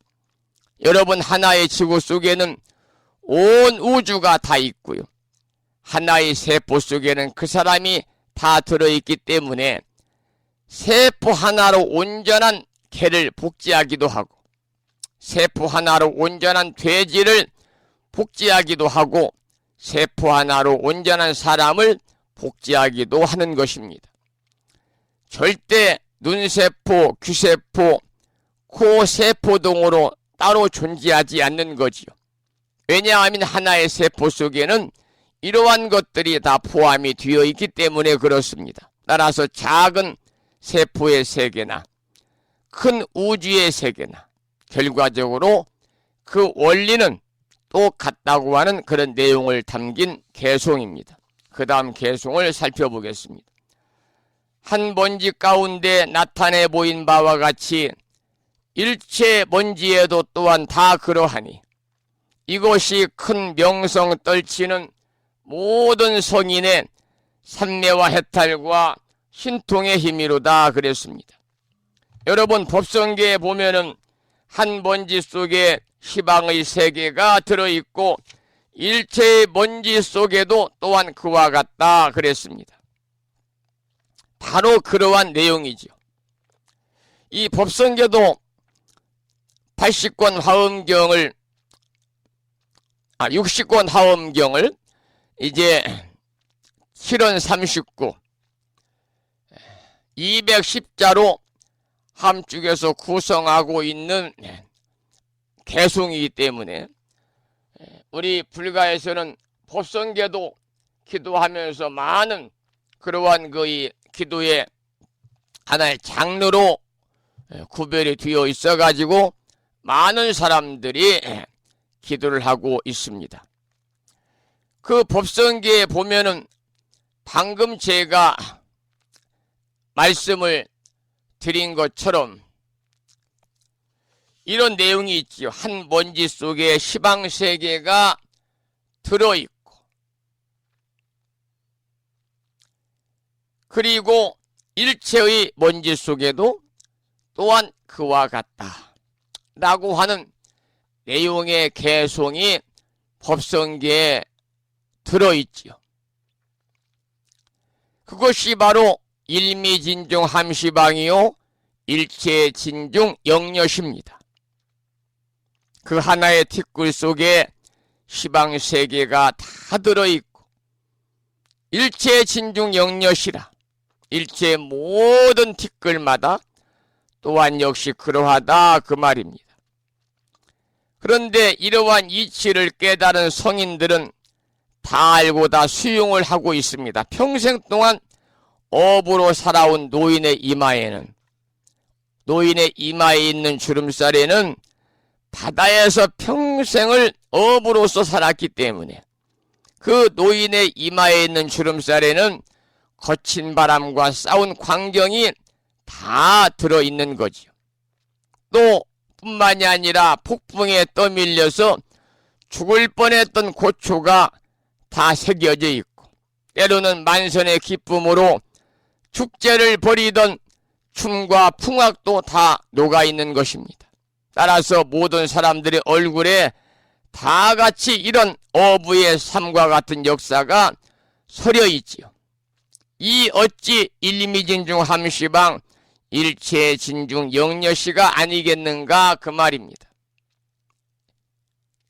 여러분, 하나의 지구 속에는 온 우주가 다 있고요. 하나의 세포 속에는 그 사람이 다 들어있기 때문에 세포 하나로 온전한 개를 복제하기도 하고 세포 하나로 온전한 돼지를 복제하기도 하고 세포 하나로 온전한 사람을 복제하기도 하는 것입니다. 절대 눈세포, 귀세포, 코세포 등으로 따로 존재하지 않는 거지요. 왜냐하면 하나의 세포 속에는 이러한 것들이 다 포함이 되어 있기 때문에 그렇습니다. 따라서 작은 세포의 세계나 큰 우주의 세계나 결과적으로 그 원리는 똑같다고 하는 그런 내용을 담긴 개송입니다. 그 다음 개송을 살펴보겠습니다. 한 먼지 가운데 나타내 보인 바와 같이 일체 먼지에도 또한 다 그러하니 이것이 큰 명성 떨치는 모든 성인의 삼매와 해탈과 신통의 힘이로다 그랬습니다. 여러분 법성계에 보면은 한 먼지 속에 시방의 세계가 들어있고 일체의 먼지 속에도 또한 그와 같다 그랬습니다. 바로 그러한 내용이죠. 이 법성계도 60권 화엄경을 이제 7원 39 210자로 함축에서 구성하고 있는 개송이기 때문에 우리 불가에서는 법성계도 기도하면서 많은 그러한 그 기도의 하나의 장르로 구별이 되어 있어 가지고 많은 사람들이 기도를 하고 있습니다. 그 법성계에 보면은 방금 제가 말씀을 드린 것처럼 이런 내용이 있지요. 한 먼지 속에 시방세계가 들어있고 그리고 일체의 먼지 속에도 또한 그와 같다 라고 하는 내용의 개송이 법성계에 들어있지요. 그것이 바로 일미진중 함시방이요 일체진중 영여십니다. 그 하나의 티끌 속에 시방세계가 다 들어있고 일체진중 영여시라 일체 모든 티끌마다 또한 역시 그러하다 그 말입니다. 그런데 이러한 이치를 깨달은 성인들은 다 알고 다 수용을 하고 있습니다. 평생 동안 업으로 살아온 노인의 이마에 있는 주름살에는 바다에서 평생을 업으로서 살았기 때문에 그 노인의 이마에 있는 주름살에는 거친 바람과 싸운 광경이 다 들어있는 거지요. 또 뿐만이 아니라 폭풍에 떠밀려서 죽을 뻔했던 고초가 다 새겨져 있고 때로는 만선의 기쁨으로 축제를 벌이던 춤과 풍악도 다 녹아있는 것입니다. 따라서 모든 사람들의 얼굴에 다 같이 이런 어부의 삶과 같은 역사가 서려 있지요. 이 어찌 일미진중 함시방 일체진중 영여시가 아니겠는가 그 말입니다.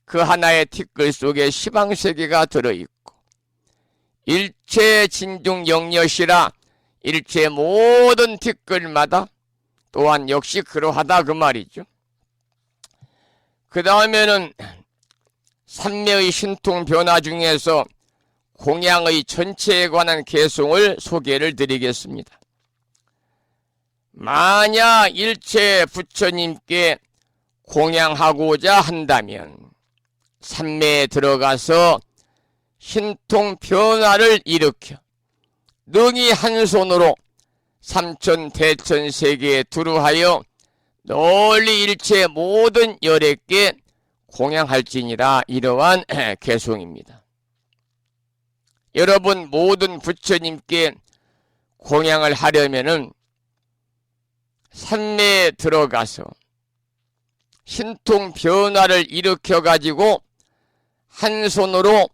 그 하나의 티끌 속에 시방세계가 들어있고 일체진중 영여시라 일체 모든 티끌마다 또한 역시 그러하다 그 말이죠. 그 다음에는 삼매의 신통 변화 중에서 공양의 전체에 관한 개송을 소개를 드리겠습니다. 만약 일체 부처님께 공양하고자 한다면 삼매에 들어가서 신통 변화를 일으켜 능히 한 손으로 삼천 대천 세계에 두루하여 널리 일체 모든 열애께 공양할지니라 이러한 개송입니다. 여러분 모든 부처님께 공양을 하려면은 삼매에 들어가서 신통 변화를 일으켜 가지고 한 손으로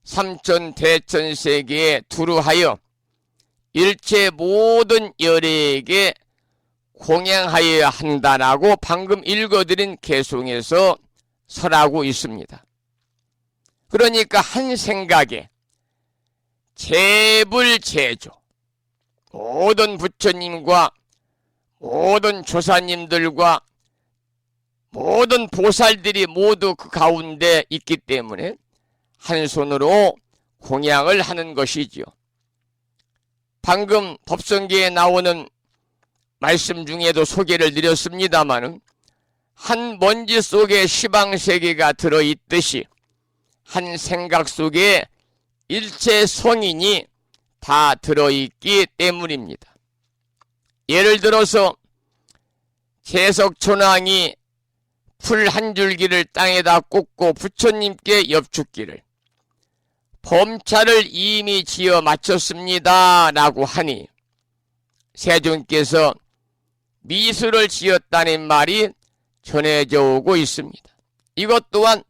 삼천 대천 세계에 두루하여 일체 모든 열애에게 공양하여야 한다라고 방금 읽어드린 개송에서 설하고 있습니다. 그러니까 한 생각에 제불제조 모든 부처님과 모든 조사님들과 모든 보살들이 모두 그 가운데 있기 때문에 한 손으로 공양을 하는 것이지요. 방금 법성계에 나오는 말씀 중에도 소개를 드렸습니다마는 한 먼지 속에 시방세계가 들어있듯이 한 생각 속에 일체 성인이 다 들어있기 때문입니다. 예를 들어서 재석천왕이 풀 한 줄기를 땅에다 꽂고 부처님께 엽죽기를 범차를 이미 지어 마쳤습니다 라고 하니 세존께서 미술을 지었다는 말이 전해져 오고 있습니다. 이것 또한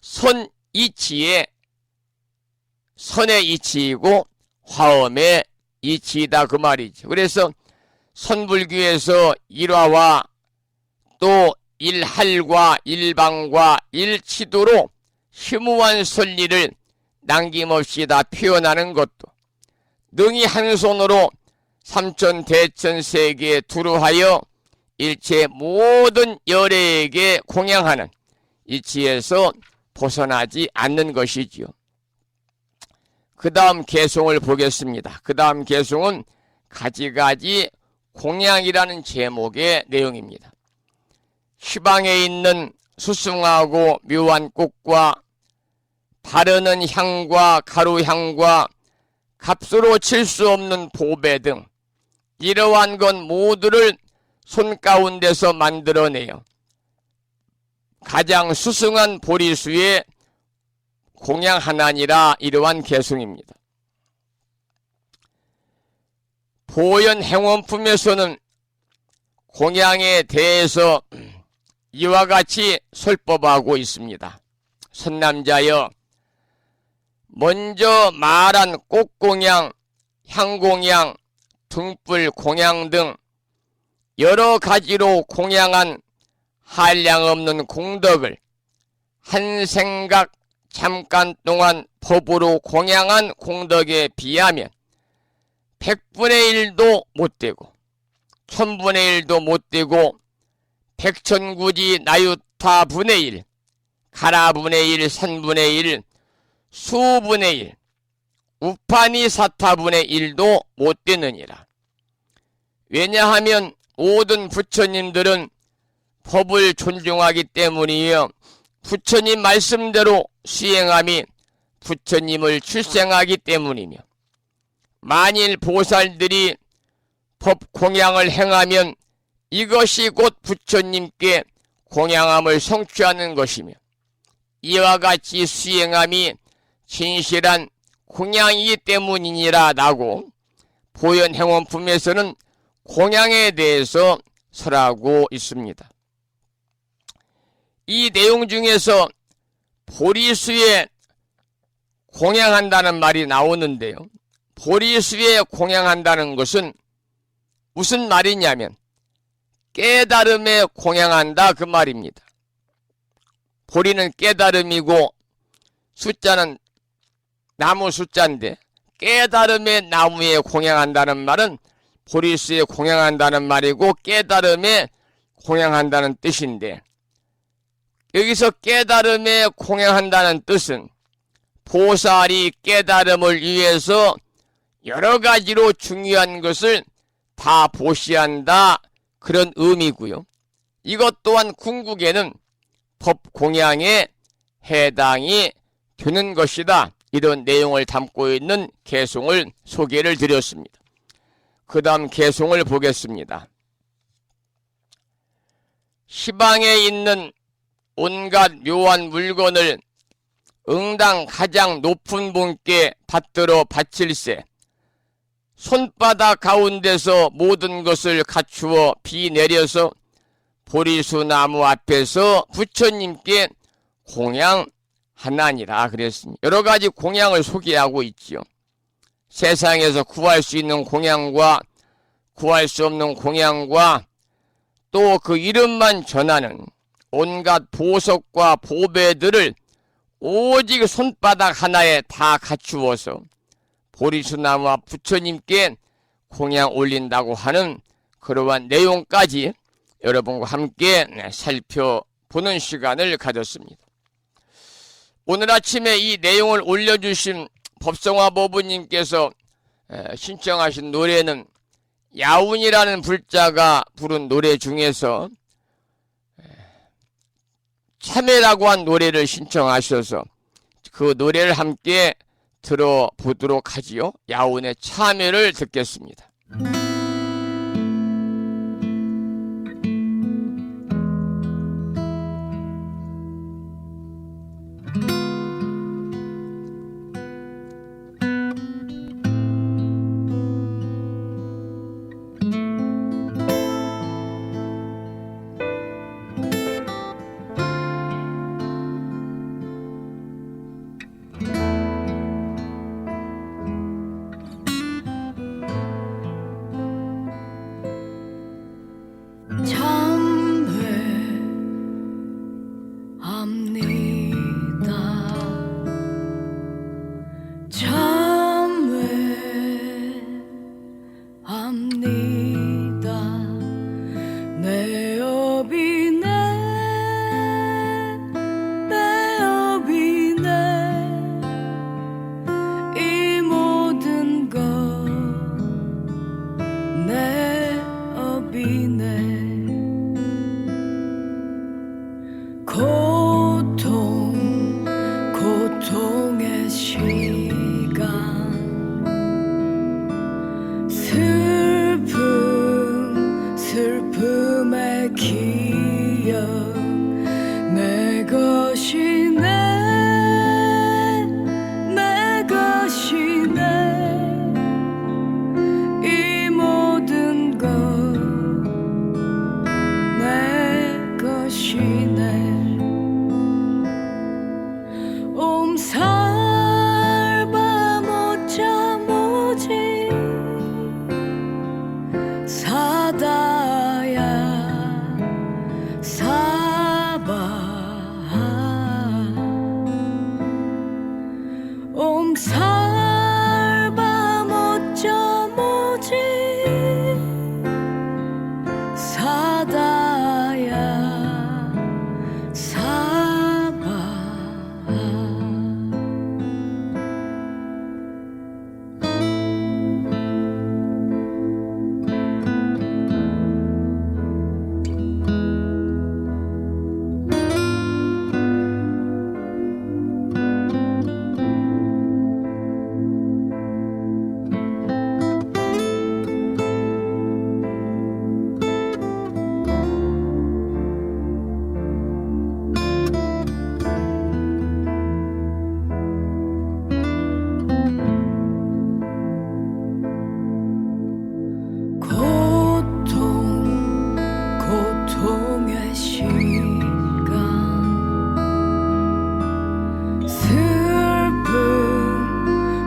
선이치의 선의 이치이고 화엄의 이치이다 그 말이죠. 그래서 선불규에서 일화와 또 일할과 일방과 일치도로 심오한 선리를 남김없이 다 표현하는 것도 능히 한 손으로 삼천 대천 세계에 두루하여 일체 모든 열애에게 공양하는 이치에서 벗어나지 않는 것이지요. 그 다음 개송을 보겠습니다. 그 다음 개송은 가지가지 공양이라는 제목의 내용입니다. 시방에 있는 수승하고 묘한 꽃과 바르는 향과 가루향과 값으로 칠 수 없는 보배 등 이러한 것 모두를 손 가운데서 만들어내요 가장 수승한 보리수에 공양하나니라 이러한 개송입니다. 보현 행원품에서는 공양에 대해서 이와 같이 설법하고 있습니다. 선남자여, 먼저 말한 꽃공양, 향공양, 등불 공양 등 여러 가지로 공양한 한량없는 공덕을 한 생각 잠깐 동안 법으로 공양한 공덕에 비하면 100분의 1도 못되고 1000분의 1도 못되고 백천구지 나유타 분의 1, 가라분의 1, 산분의 1, 수분의 1, 우파니 사타분의 1도 못되느니라. 왜냐하면 모든 부처님들은 법을 존중하기 때문이요 부처님 말씀대로 수행함이 부처님을 출생하기 때문이며 만일 보살들이 법 공양을 행하면 이것이 곧 부처님께 공양함을 성취하는 것이며 이와 같이 수행함이 진실한 공양이기 때문이니라 라고 보현행원품에서는 공양에 대해서 설하고 있습니다. 이 내용 중에서 보리수에 공양한다는 말이 나오는데요. 보리수에 공양한다는 것은 무슨 말이냐면 깨달음에 공양한다 그 말입니다. 보리는 깨달음이고 숫자는 나무 숫자인데 깨달음의 나무에 공양한다는 말은 보리수에 공양한다는 말이고 깨달음에 공양한다는 뜻인데 여기서 깨달음에 공양한다는 뜻은 보살이 깨달음을 위해서 여러 가지로 중요한 것을 다 보시한다 그런 의미고요. 이것 또한 궁극에는 법 공양에 해당이 되는 것이다. 이런 내용을 담고 있는 개송을 소개를 드렸습니다. 그 다음 개송을 보겠습니다. 시방에 있는 온갖 묘한 물건을 응당 가장 높은 분께 받들어 바칠세 손바닥 가운데서 모든 것을 갖추어 비 내려서 보리수 나무 앞에서 부처님께 공양하나니라 그랬습니다. 여러 가지 공양을 소개하고 있지요. 세상에서 구할 수 있는 공양과 구할 수 없는 공양과 또 그 이름만 전하는 온갖 보석과 보배들을 오직 손바닥 하나에 다 갖추어서 보리수나무 앞 부처님께 공양 올린다고 하는 그러한 내용까지 여러분과 함께 살펴보는 시간을 가졌습니다. 오늘 아침에 이 내용을 올려주신 법성화 법부님께서 신청하신 노래는 야운이라는 불자가 부른 노래 중에서 참회라고 한 노래를 신청하셔서 그 노래를 함께 들어보도록 하지요. 야운의 참회를 듣겠습니다. 고통의 시간 슬픔의 기억 내 것이네 내 것이네 이 모든 것 내 것이네 옴살바 못자 모지 사다야 사바 옴살바 못자 모지 사다야 사바 고통의 시간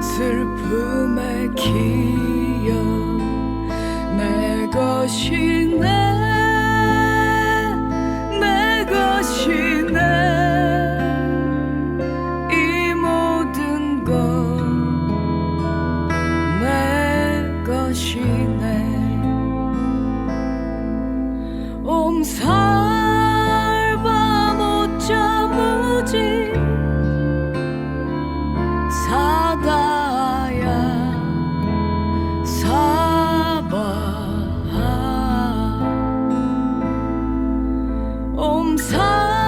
슬픔의 기억 내 것이네 내 것이네 이 모든 것 내 것이네 옴살바 못자 무지 사다야 사바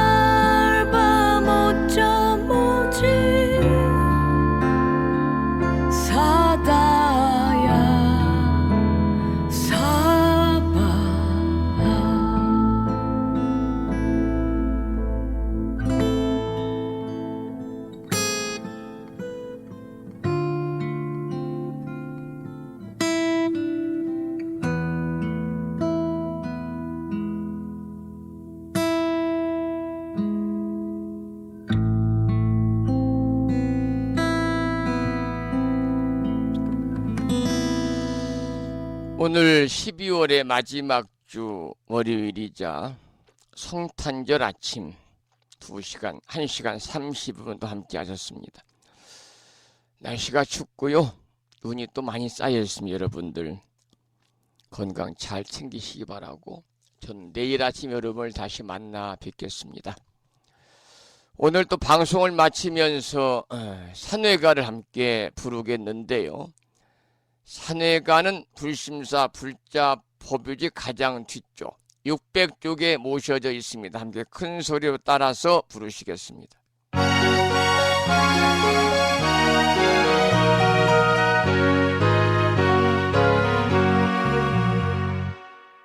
옴살바 못자 무지 사다야 사바 오늘 12월의 마지막 주 월요일이자 성탄절 아침 2시간, 1시간 30분도 함께 하셨습니다. 날씨가 춥고요. 눈이 또 많이 쌓여 있습니다. 여러분들 건강 잘 챙기시기 바라고 전 내일 아침 여러분을 다시 만나 뵙겠습니다. 오늘 또 방송을 마치면서 산회가를 함께 부르겠는데요. 산에 가는 불심사 불자 법유지 가장 뒤쪽 600쪽에 모셔져 있습니다. 함께 큰 소리로 따라서 부르시겠습니다.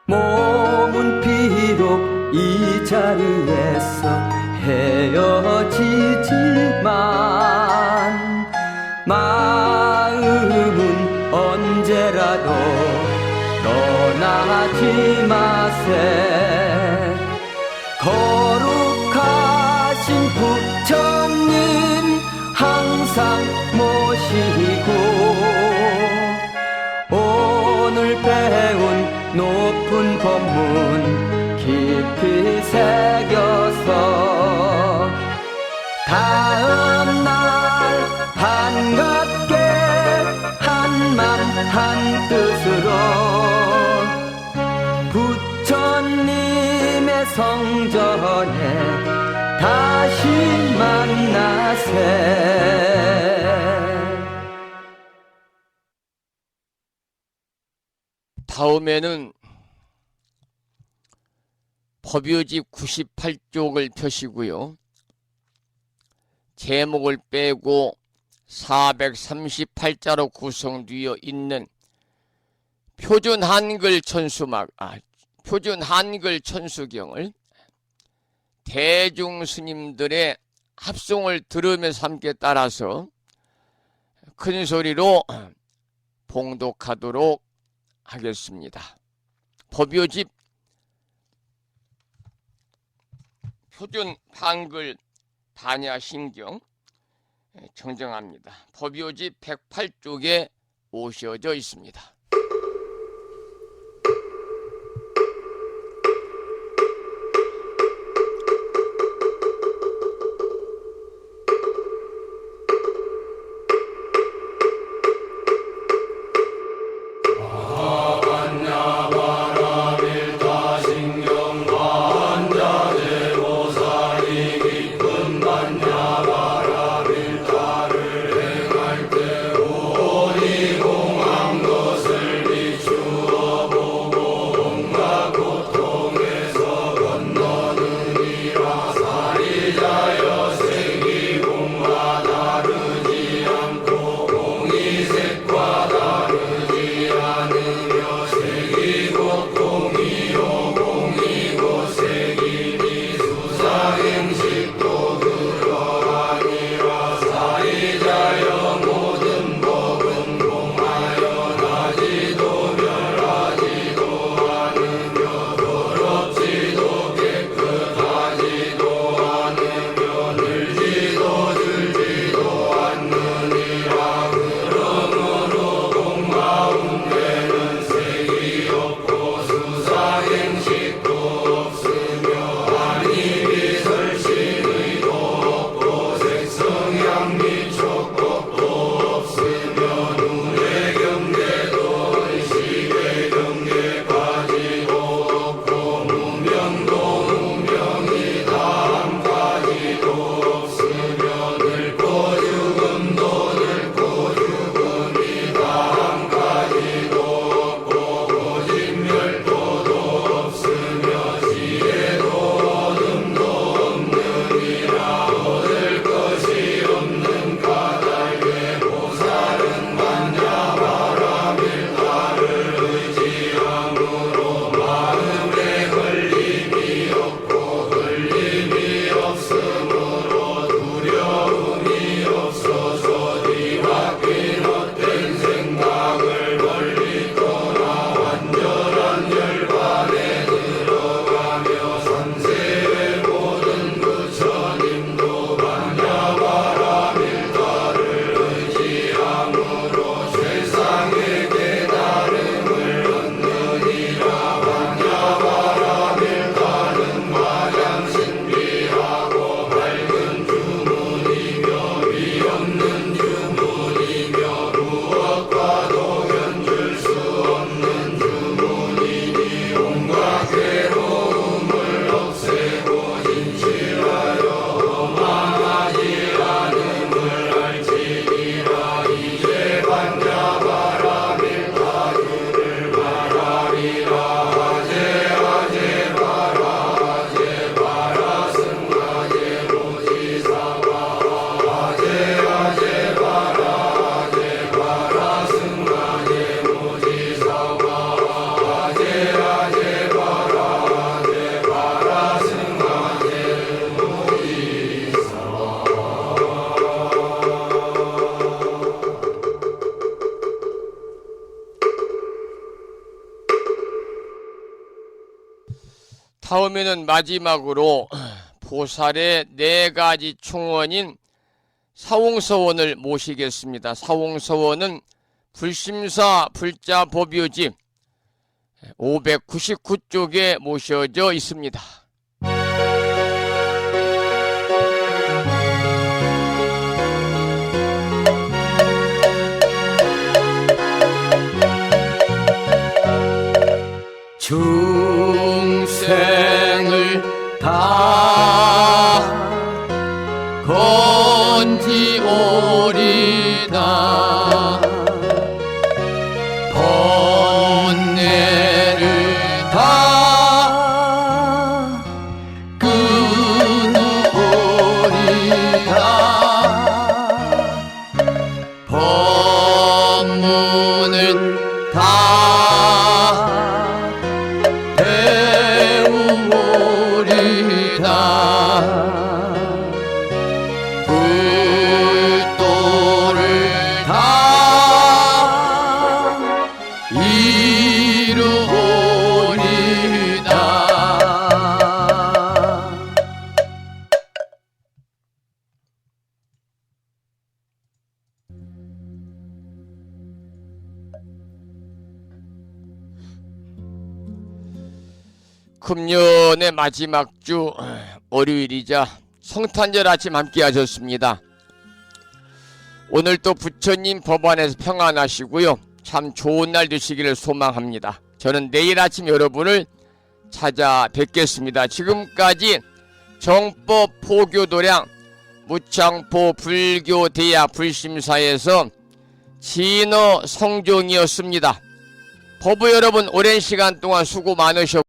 몸은 비록 이 자리에서 헤어지지만 마음은 언제라도 떠나지 마세. 거룩하신 부처님 항상 모시고 오늘 배운 높은 법문 깊이 새겨서 다음날 반갑게 한맘 한뜻으로 부처님의 성전에 다시 만나세. 다음에는 법요지 98쪽을 펴시고요. 제목을 빼고 438자로 구성되어 있는 표준 한글 천수경을 대중 스님들의 합송을 들으면서 함께 따라서 큰 소리로 봉독하도록 하겠습니다. 법요집 표준 한글 반야심경 정정합니다. 법요집 108쪽에 모셔져 있습니다. 것을 다음에는 마지막으로 보살의 4가지 충원인 사홍서원을 모시겠습니다. 사홍서원은 불심사 불자법요지 599쪽에 모셔져 있습니다. 중생을 다 건지오리다 번뇌를 다 끊으오리다 법문을 다 배우오리다 불도를 다 이루오리다. 금년의 마지막 주 월요일이자 성탄절 아침 함께 하셨습니다. 오늘 또 부처님 법안에서 평안하시고요. 참 좋은 날 되시기를 소망합니다. 저는 내일 아침 여러분을 찾아뵙겠습니다. 지금까지 정법 포교도량 무창포 불교대야 불심사에서 진어 성종이었습니다. 법부 여러분 오랜 시간 동안 수고 많으셨고